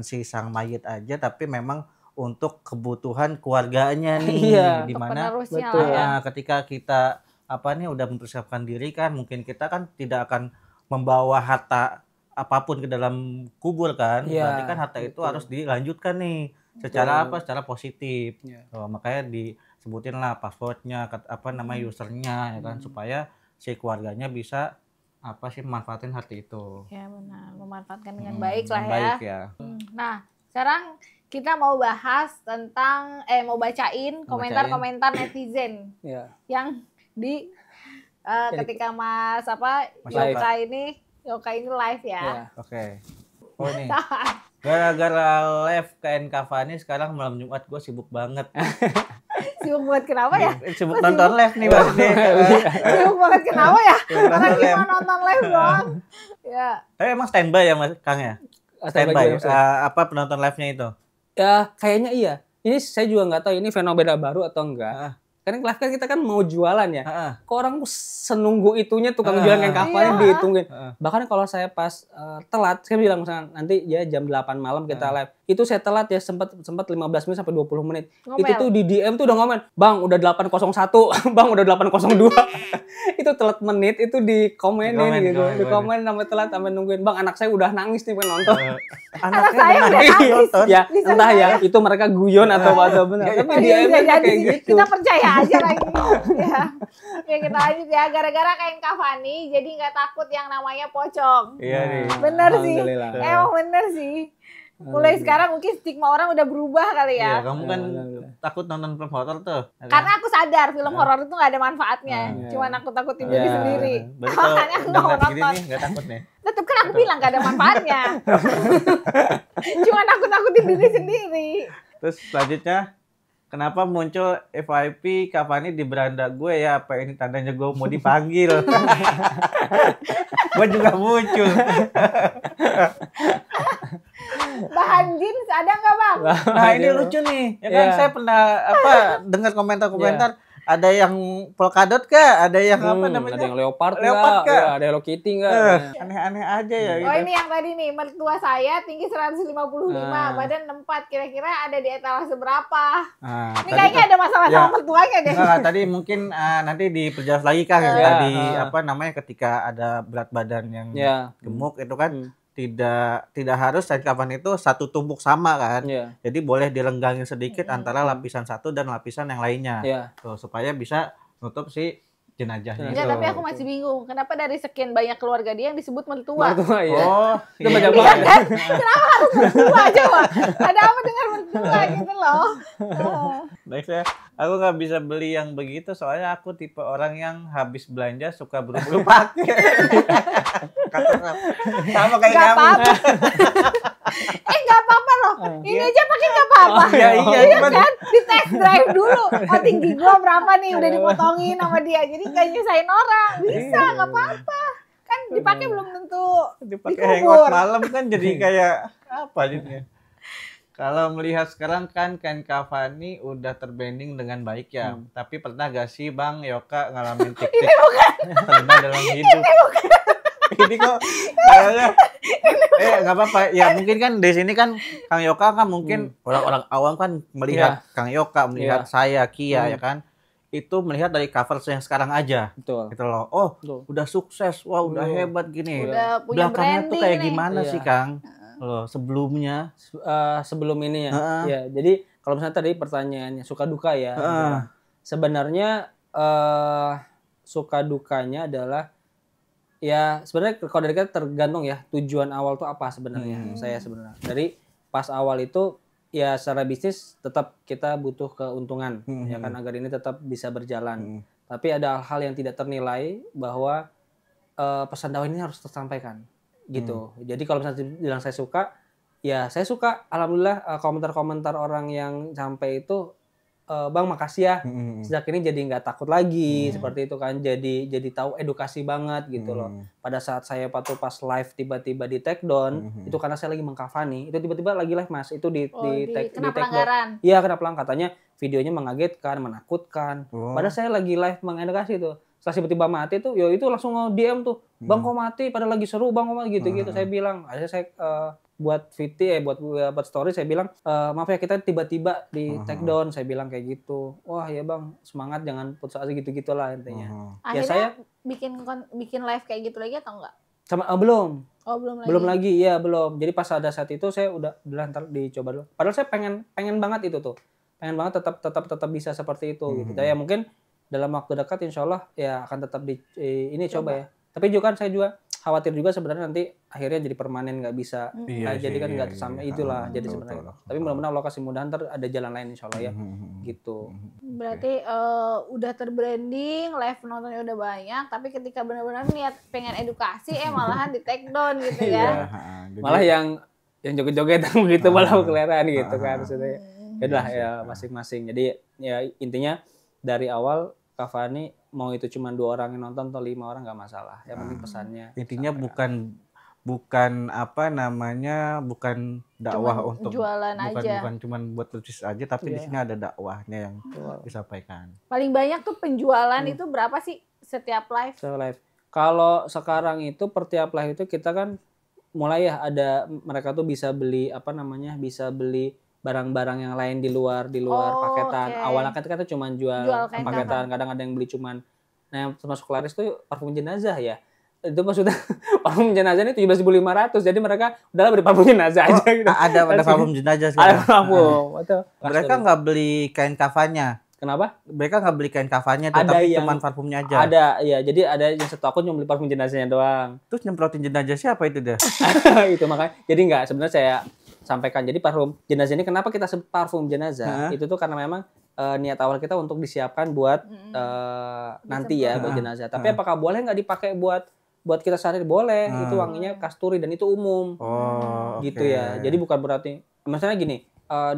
si sang mayit aja, tapi memang untuk kebutuhan keluarganya nih. Iya. Di Untuk mana penerusnya betul. lah ya. ketika kita udah mempersiapkan diri kan, mungkin kita kan tidak akan membawa harta apapun ke dalam kubur kan. Iya, Berarti kan harta itu betul. harus dilanjutkan nih. Secara Betul. secara positif. Iya. Makanya disebutin lah passwordnya, usernya ya kan, supaya si keluarganya bisa manfaatin harta itu. Ya benar, memanfaatkan dengan baik lah ya. Baik ya. Nah, sekarang kita mau bahas tentang mau bacain komentar-komentar netizen Iya. yang di ketika Mas Live. Yoka ini live ya. Iya. Oke. Oh nih. Gara-gara live KN Cavani sekarang malam Jumat gue sibuk banget. Sibuk buat kenapa ya? Sibuk nonton live nih Mas. Sibuk banget kenapa ya? Sibuk Orang nonton live. cuma nonton live doang. Ya. Tapi emang standby ya Mas Kang ya? Standby. Penonton live-nya itu? Ya kayaknya iya. Ini saya juga nggak tahu ini fenomena baru atau enggak. Karena live kan kita kan mau jualan ya. Kok orang senunggu itunya tukang jualan kayak Cavani Iya. dihitungin. Bahkan kalau saya pas telat, saya bilang misalnya nanti ya jam 8 malam kita live. Itu saya telat ya sempat 15 menit sampai 20 menit. Ngomel. Itu tuh di DM tuh udah ngomen, "Bang, udah 801, Bang, udah 802." Itu telat menit itu dikomenin gitu. Dikomen sampai telat sampai nungguin, "Bang, anak saya udah nangis nih pengen nonton." Anak saya udah nangis. Ya, Bisa entah ya, saya. itu mereka guyon atau benar. Tapi Iya, DM bisa nya jadi kayak sih. gitu. Kita percaya aja lagi. Ya. Ya kita lanjut ya. Gara-gara kain Cavani jadi nggak takut yang namanya pocong. Iya nih. Bener sih. Alhamdulillah. Emang bener sih. Mulai sekarang mungkin stigma orang udah berubah kali Iya, ya. kamu kan takut nonton film horor tuh. Karena aku sadar film horor itu nggak ada manfaatnya. Iya. Cuma nakut-nakutin Iya. diri sendiri. Berarti kalau Makanya aku udah nggak mau ngeliat gini nonton. nih nggak takut nih. Tetep kan aku bilang gak ada manfaatnya. Cuma nakut-nakutin diri sendiri. Terus selanjutnya, kenapa muncul FYP Cavani di beranda gue ya? Apa ini tandanya gue mau dipanggil? Gue juga muncul. Bahan jeans ada nggak bang? Nah ini lucu nih, ya kan? Iya. Saya pernah dengar komentar-komentar. Ada yang polkadot kah? Ada yang apa namanya? Ada yang leopard Leopard nggak? kah? Ya, ada Hello Kitty nggak? Aneh-aneh aja ya. Oh Gitu. ini yang tadi nih, mertua saya tinggi 155, badan 64. Kira-kira ada di etalase berapa? Nah, Ini tadi kayaknya ada masalah ya. sama mertuanya deh. Enggak, tadi mungkin nanti diperjelas lagi Kang yang Ya. tadi ketika ada berat badan yang Ya. gemuk itu kan tidak harus kain Cavani itu satu tumpuk sama kan. Iya. Jadi boleh dilenggangin sedikit antara lapisan satu dan lapisan yang lainnya. Iya. Tuh, supaya bisa nutup si jenazahnya. Enggak, itu. tapi aku masih bingung. Kenapa dari sekian banyak keluarga dia yang disebut mertua? Mertua ya. Oh, Itu iya. banyak Iya banget. kan? Kenapa harus mertua coba? Ada apa dengan mertua gitu loh? Baik ya. Aku nggak bisa beli yang begitu soalnya aku tipe orang yang habis belanja suka buru-buru pakai. Sama kayak Gak kamu. apa-apa. Gak apa-apa loh. Ini aja pakai gak apa-apa. Iya, Iya cuman- kan? Di test drive dulu. Oh tinggi gua berapa nih? Udah dipotongin sama dia. Jadi gak nyusahin orang. Bisa, gak apa-apa. Kan dipakai belum tentu Dipakai dikubur. hangout malam kan jadi kayak apa jadinya. Kalau melihat sekarang kan kain Cavani udah terbanding dengan baik ya. Tapi pernah gak sih Bang Yoka ngalamin tik-tik pernah dalam hidup? Ini kok kayaknya nggak apa-apa. Ya mungkin kan di sini kan Kang Yoka kan mungkin orang-orang awam kan melihat Kang Yoka, melihat saya Kia ya kan. Itu melihat dari cover yang sekarang aja. Betul. Gitu loh. Oh, Betul. udah sukses. Wah, udah hebat gini. Udah punya Belakangnya tuh branding kayak nih. gimana Iya. sih, Kang? Loh, sebelumnya. Sebelum ini ya. Heeh. Ya, jadi kalau misalnya tadi pertanyaannya suka duka ya. Heeh. Sebenarnya suka dukanya adalah ya sebenarnya kalau dari kita tergantung ya tujuan awal tuh apa sebenarnya. Saya sebenarnya dari pas awal itu ya secara bisnis tetap kita butuh keuntungan ya kan agar ini tetap bisa berjalan. Tapi ada hal yang tidak ternilai bahwa pesan dakwah ini harus tersampaikan gitu. Jadi kalau misalnya bilang saya suka, ya saya suka. Alhamdulillah komentar-komentar orang yang sampai itu Bang makasih ya. Sejak ini jadi nggak takut lagi seperti itu kan. Jadi tahu edukasi banget gitu loh. Pada saat saya pas live tiba-tiba di take down, itu karena saya lagi mengkafani. Itu tiba-tiba lagi live Mas, itu di take down. Iya, kena pelanggaran, katanya videonya mengagetkan, menakutkan. Padahal saya lagi live mengedukasi tuh. Setelah tiba-tiba mati tuh, yo itu langsung DM tuh. Bang kok mati? Padahal lagi seru, Bang kok mati gitu-gitu. Saya bilang, akhirnya saya buat VT buat story saya bilang maaf ya kita tiba-tiba di take down, saya bilang kayak gitu. Wah ya Bang, semangat jangan putus asa gitu-gitulah intinya. Akhirnya ya saya bikin live kayak gitu lagi atau enggak? Sama belum. Oh, belum lagi. Ya, belum. Jadi pas ada saat itu saya udah ntar dicoba dulu. Padahal saya pengen banget itu tuh. Pengen banget tetap bisa seperti itu gitu. Ya mungkin dalam waktu dekat insyaallah ya akan tetap ini coba ya. Tapi juga kan saya juga khawatir juga sebenarnya nanti akhirnya jadi permanen nggak bisa. Jadi kan nggak sama itulah jadi sebenarnya. Tapi mudah-mudahan Allah kasih mudahan ntar ada jalan lain insyaallah ya. Gitu. Berarti udah terbranding, live penontonnya udah banyak, tapi ketika benar-benar niat pengen edukasi malahan di take down gitu ya. Malah yang joget-joget begitu malah kelihatan gitu kan maksudnya. Yaudahlah ya masing-masing. Jadi ya intinya dari awal Cavani mau itu cuma 2 orang yang nonton atau 5 orang nggak masalah. Yang penting pesannya. Intinya bukan apa namanya, bukan dakwah cuman untuk jualan aja. Bukan cuma buat bisnis aja, tapi di sini ada dakwahnya yang disampaikan. Paling banyak tuh penjualan itu berapa sih setiap live? Kalau sekarang itu per tiap live itu kita kan mulai ya ada mereka tuh bisa beli bisa beli barang-barang yang lain di luar paketan. Awalnya kan kita cuma jual paketan, kadang ada yang beli cuman. Nah, yang termasuk laris tuh parfum jenazah ya. Itu maksudnya parfum jenazah ini 17.500. Jadi mereka udahlah beli parfum jenazah aja gitu. Ada parfum jenazah sekarang. Ada parfum. Mereka nggak beli kain kafannya. Kenapa? Mereka nggak beli kain kafannya, tapi cuma parfumnya aja. Ada, iya. Jadi ada yang satu akun cuma beli parfum jenazahnya doang. Terus nyemprotin jenazah siapa itu dia? Itu makanya. Jadi enggak, sebenarnya saya sampaikan. Jadi parfum jenazah ini kenapa kita sebut parfum jenazah? Itu tuh karena memang niat awal kita untuk disiapkan buat nanti ya buat jenazah. Tapi apakah boleh nggak dipakai buat kita sehari? Boleh. Itu wanginya kasturi dan itu umum. Gitu ya. Jadi bukan berarti misalnya gini,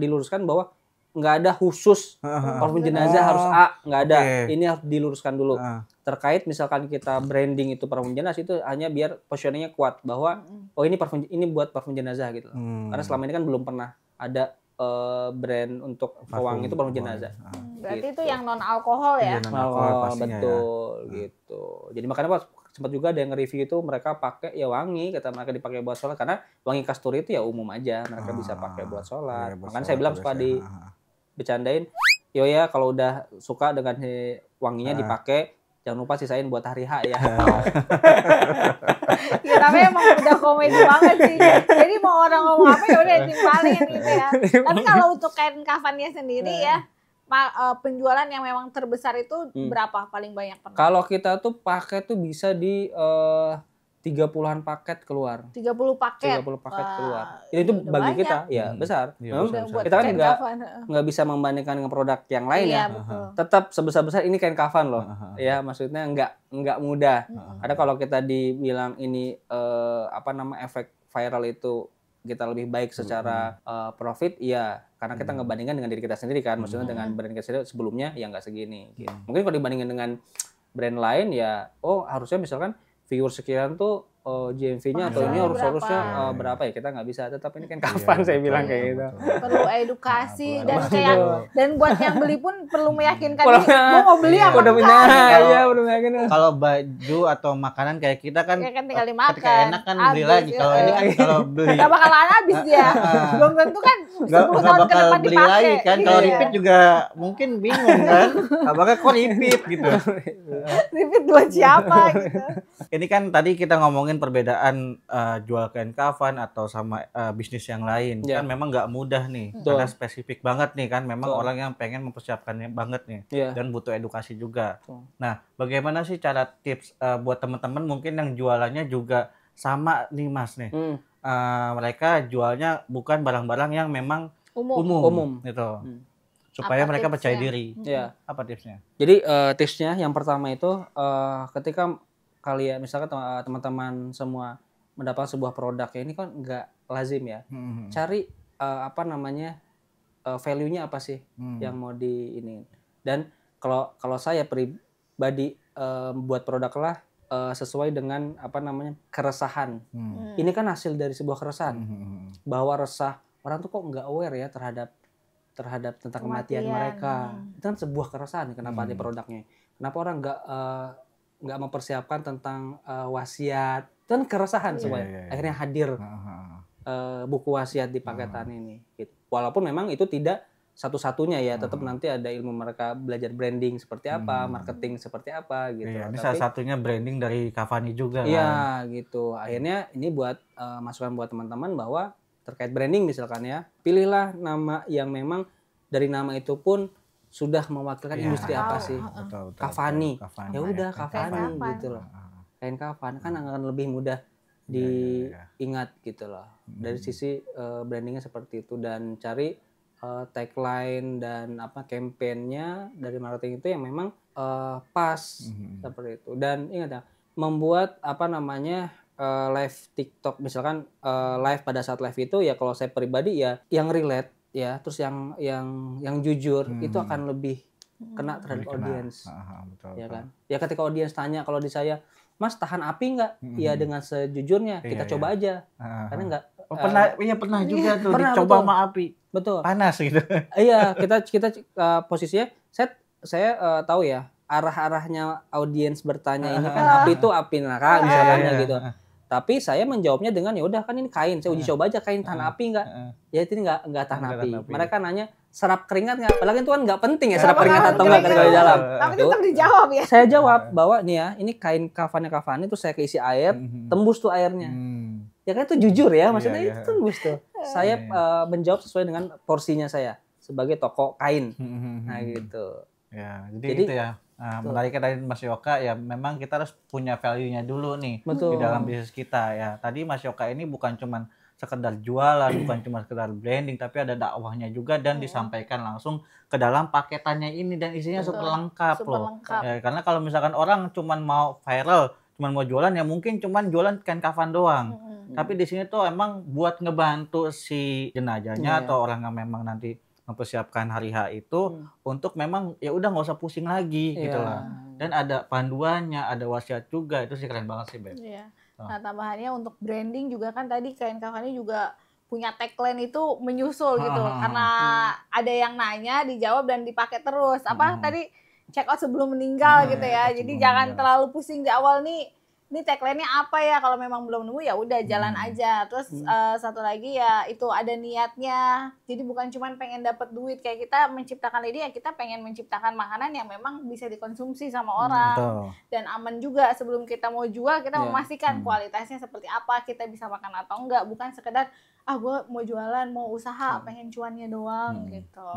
diluruskan bahwa nggak ada khusus parfum jenazah harus A, nggak ada. Ini harus diluruskan dulu. Terkait misalkan kita branding itu parfum jenazah itu hanya biar positioningnya kuat bahwa ini buat parfum jenazah gitu. Karena selama ini kan belum pernah ada brand untuk pewangi itu parfum jenazah. Berarti gitu. itu yang non alkohol ya? Alkohol betul gitu. Jadi makanya pas sempat juga ada yang nge-review itu mereka pakai ya wangi, kata mereka dipakai buat sholat karena wangi kasturi itu ya umum aja mereka bisa pakai buat sholat. Makanya saya bilang suka bercandain, yo ya kalau udah suka dengan wanginya dipakai, jangan lupa sisain buat hari H ya. Ya tapi emang udah komedi banget sih. Jadi mau orang ngomong apa ya udah timpalin gitu ya. Tapi kalau untuk kain kafannya sendiri ya, penjualan yang memang terbesar itu berapa paling banyak pernah? Kalau kita tuh pakai tuh bisa di 30-an paket keluar. 30 paket keluar. Itu bagi banyak. Kita ya besar. Kita kan nggak bisa membandingkan dengan produk yang lain ya. Tetap sebesar-besar ini kain kafan loh. Ya maksudnya nggak mudah. Karena kalau kita dibilang ini efek viral itu kita lebih baik secara profit, ya karena kita ngebandingkan dengan diri kita sendiri kan. Maksudnya dengan brand kita sendiri sebelumnya ya nggak segini. Gitu. Mungkin kalau dibandingkan dengan brand lain ya, harusnya misalkan viewer sekian tuh GMV-nya atau ini harusnya berapa ya, kita nggak bisa, tetap ini kan kapan saya bilang kayak gitu. Perlu edukasi dan buat yang beli pun perlu meyakinkan gue mau beli apa enggak. Kalau baju atau makanan kayak kita kan tinggal dimakan. Ketika enak kan beli lagi. Kalau ini kan kalau beli nggak bakalan habis dia. Belum tentu kan 10 tahun ke depan beli dipakai. Lagi kan. Kalau repeat juga mungkin bingung kan. Apakah kok repeat gitu. Repeat buat siapa gitu. Ini kan tadi kita ngomongin perbedaan jual kain kafan atau sama bisnis yang lain. Kan memang nggak mudah nih. Karena spesifik banget nih kan. Memang orang yang pengen mempersiapkannya banget nih. Dan butuh edukasi juga. Nah, bagaimana sih cara tips buat teman-teman mungkin yang jualannya juga sama nih Mas nih. Mereka jualnya bukan barang-barang yang memang umum gitu. Supaya mereka percaya diri. Apa tipsnya? Jadi tipsnya yang pertama itu ketika kalian misalkan teman-teman semua mendapat sebuah produk ya, ini kan nggak lazim ya. Cari value-nya apa sih yang mau di ini. Dan kalau saya pribadi buat produk lah sesuai dengan keresahan. Ini kan hasil dari sebuah keresahan. Bahwa resah orang tuh kok nggak aware ya terhadap tentang kematian mereka. Itu kan sebuah keresahan kenapa ada produknya. Kenapa orang nggak mempersiapkan tentang wasiat. Itu kan keresahan semuanya. Akhirnya hadir buku wasiat di paketan ini. Gitu. Walaupun memang itu tidak satu-satunya ya, tetap nanti ada ilmu mereka belajar branding seperti apa, marketing seperti apa gitu. Iya, ini salah satunya branding dari Cavani juga kan. Iya gitu. Akhirnya ini buat masukan buat teman-teman bahwa terkait branding misalkan ya, pilihlah nama yang memang dari nama itu pun sudah mewakilkan industri apa sih. Cavani. Ya udah Cavani gitu loh. Kain kafan kan akan lebih mudah diingat gitu loh. Dari sisi brandingnya seperti itu, dan cari tagline dan campaign-nya dari marketing itu yang memang pas seperti itu. Dan ingat ya, membuat live TikTok misalkan, live pada saat live itu ya, kalau saya pribadi ya yang relate ya, terus yang jujur itu akan lebih kena terhadap audiens. Ya kan? Ya ketika audiens tanya, kalau di saya, Mas tahan api nggak? Ya dengan sejujurnya kita coba aja. Karena nggak pernah juga tuh pernah, dicoba betul. sama api. Betul. Panas gitu. Iya, kita posisinya saya tahu ya arah-arahnya audiens bertanya ini kan api itu api neraka misalnya gitu. Tapi saya menjawabnya dengan ya udah kan ini kain, saya uji coba aja kain tahan api nggak? Ya itu nggak tahan api. Mereka nanya serap keringat nggak? Padahal itu kan nggak penting ya serap keringat atau nggak ketika di dalam. Tapi tetap dijawab ya. Saya jawab bahwa nih ya, ini kain Cavani tuh saya keisi air, tembus tuh airnya. Ya kan itu jujur ya, maksudnya itu tembus tuh. Saya menjawab sesuai dengan porsinya saya sebagai toko kain. Nah gitu. Ya, jadi itu ya. Nah, menariknya dari Mas Yoka ya, memang kita harus punya value-nya dulu nih di dalam bisnis kita ya. Tadi Mas Yoka ini bukan cuman sekedar jualan, bukan cuma sekedar branding, tapi ada dakwahnya juga dan disampaikan langsung ke dalam paketannya ini, dan isinya super lengkap loh. Ya, karena kalau misalkan orang cuman mau viral, cuman mau jualan ya mungkin cuman jualan kain kafan doang. Tapi di sini tuh emang buat ngebantu si jenazahnya atau orang yang memang nanti mempersiapkan hari H itu untuk memang ya udah nggak usah pusing lagi gitu lah. Dan ada panduannya, ada wasiat juga, itu sih keren banget sih, Beb. Iya. Nah, tambahannya untuk branding juga kan tadi kain Cavani juga punya tagline itu menyusul gitu. Karena ada yang nanya, dijawab dan dipakai terus. Tadi check out sebelum meninggal gitu ya. Jadi jangan terlalu pusing di awal nih. Ini tagline-nya apa ya? Kalau memang belum nemu ya udah jalan aja. Terus satu lagi ya itu ada niatnya. Jadi bukan cuma pengen dapat duit, kayak kita menciptakan ide ya kita pengen menciptakan makanan yang memang bisa dikonsumsi sama orang dan aman juga. Sebelum kita mau jual kita memastikan kualitasnya seperti apa, kita bisa makan atau enggak, bukan sekedar gue mau jualan, mau usaha, pengen cuannya doang gitu.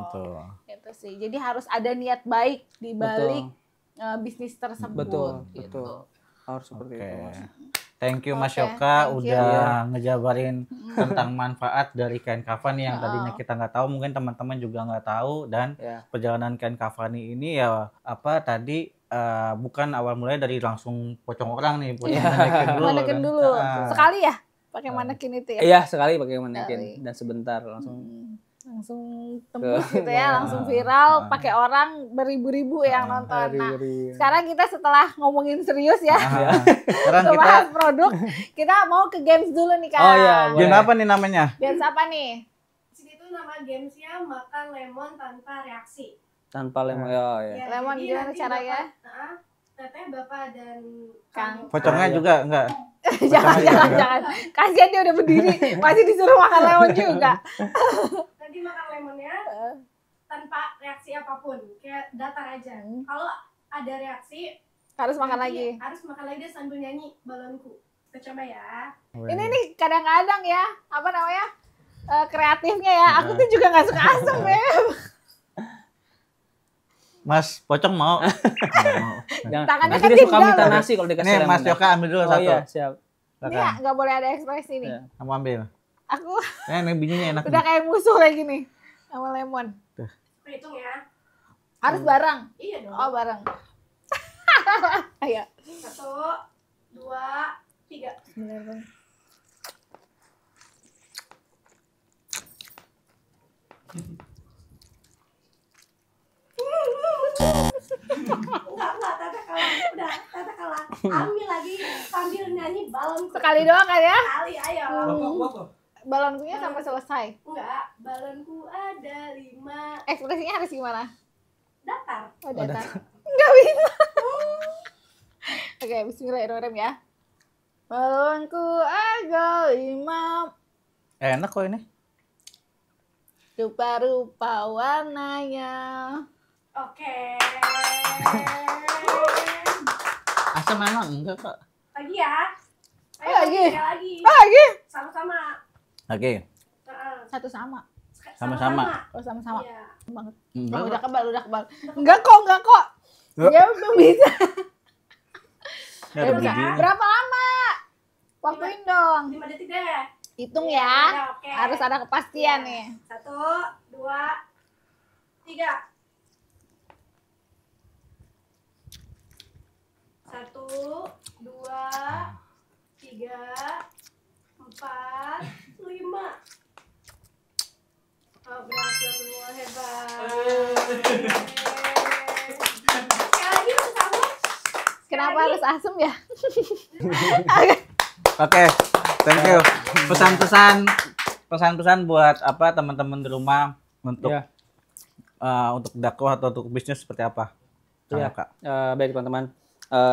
Gitu sih. Jadi harus ada niat baik di balik bisnis tersebut. Betul. Harus seperti itu. Thank you Mas Yoka udah ngejabarin tentang manfaat dari kain Cavani yang tadinya kita nggak tahu, mungkin teman-teman juga nggak tahu, dan perjalanan kain Cavani ini ya tadi bukan awal mulai dari langsung pocong orang nih, manekin dulu. Sekali ya pakai manekin itu ya? Iya, sekali pakai manekin dan sebentar langsung tembus gitu ya, langsung viral, pakai orang beribu-ribu yang nonton. Nah, sekarang kita setelah ngomongin serius ya, sekarang kita bahas produk, kita mau ke games dulu nih Kak. Game apa nih namanya? Games apa nih? Sini tuh nama gamesnya makan lemon tanpa reaksi. Tanpa lemon, Lemon gimana caranya? Teteh, Bapak, dan Kang. Pocongnya juga enggak? Jangan. Kasihan dia udah berdiri, masih disuruh makan lemon juga. Tadi makan lemonnya tanpa reaksi apapun, kayak datar aja. Kalau ada reaksi, harus makan lagi. Harus makan lagi dia sambil nyanyi balonku. Kita coba ya. Ini nih kadang-kadang ya, kreatifnya ya. Aku tuh juga nggak suka asam ya. Mas, pocong mau? Tangannya nanti dia suka minta nasi kalau dikasih lemon. Nih, Mas Yoka ambil dulu satu. Iya, siap. Ini nggak boleh ada ekspresi nih. Kamu ambil. Aku ini bininya enak. Udah kayak musuh lagi nih sama lemon. Hitung ya. Harus bareng. Iya dong. Oh, bareng. Ayo. 1, 2, 3. Bener. Enggak, Tata kalah. Udah, Tata kalah. Ambil lagi sambil nyanyi balon. Sekali doang kan ya? Sekali, ayo. Balonkunya sampai selesai. Enggak, balonku ada 5. Ekspresinya harus gimana? Datar. Oh, datar. Enggak bisa. Oke, bismillahirrahmanirrahim ya. Balonku ada 5. Enak kok ini. Rupa-rupa warnanya. Oke. Asam emang enggak kok. Lagi ya. Ayo Lagi. tiga lagi. Lagi. Sama-sama. Oke. Satu sama. Sama-sama. Oh, sama-sama. Iya. Banget. Enggak Oh, udah kok. kebal. Enggak kok. Ya udah bisa. Ya, ada Bisa. bijinya. Berapa lama? Waktuin dong. 5 detik deh. Hitung Iya, ya. iya, oke. Harus ada kepastian nih. 1, 2, 3. 1, 2, 3, 4, 5. Oh, berhasil semua, hebat. Sekali lagi harus sama. Kenapa harus asem ya? Oke, thank you. Pesan-pesan buat apa teman-teman di rumah untuk Ya. Untuk dakwah atau untuk bisnis seperti apa? Iya. Kak. Baik teman-teman.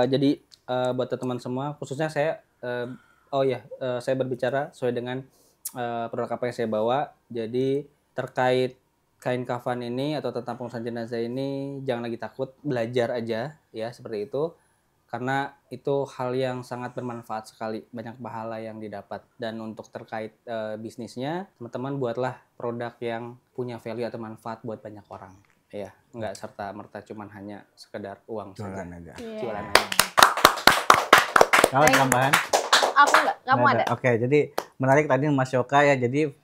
Jadi buat teman-teman semua, khususnya saya, saya berbicara sesuai dengan produk apa yang saya bawa. Jadi terkait kain kafan ini atau tentang pengurusan jenazah ini, jangan lagi takut, belajar aja ya seperti itu. Karena itu hal yang sangat bermanfaat sekali, banyak pahala yang didapat. Dan untuk terkait bisnisnya, teman-teman buatlah produk yang punya value atau manfaat buat banyak orang. Ya, nggak serta-merta cuman hanya sekedar uang saja. aja. Jualan aja. Kalau ada tambahan? Aku enggak. Kamu Nggak ada? Oke, jadi menarik tadi Mas Yoka ya. Jadi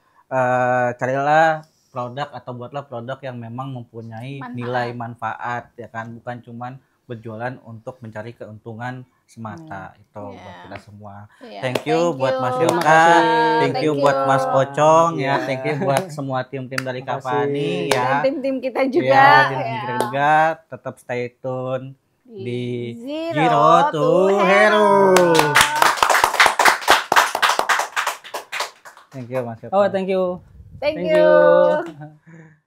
carilah produk atau buatlah produk yang memang mempunyai Manfaat. nilai manfaat ya kan, bukan cuman berjualan untuk mencari keuntungan semata. Itu Iya. buat kita semua. Iya. Thank you buat Mas Terima Yoka, kasih. thank you Thank buat you. Mas Pocong ya, Iya. thank you buat semua tim-tim dari Terima Kavani kasih. ya. Dan tim-tim kita juga. Ya, tim ya. kita juga tetap stay tune di Zero Zero to to Hero. Hero. Thank you Mas Yoka. Oh, thank you. Thank Thank you. you.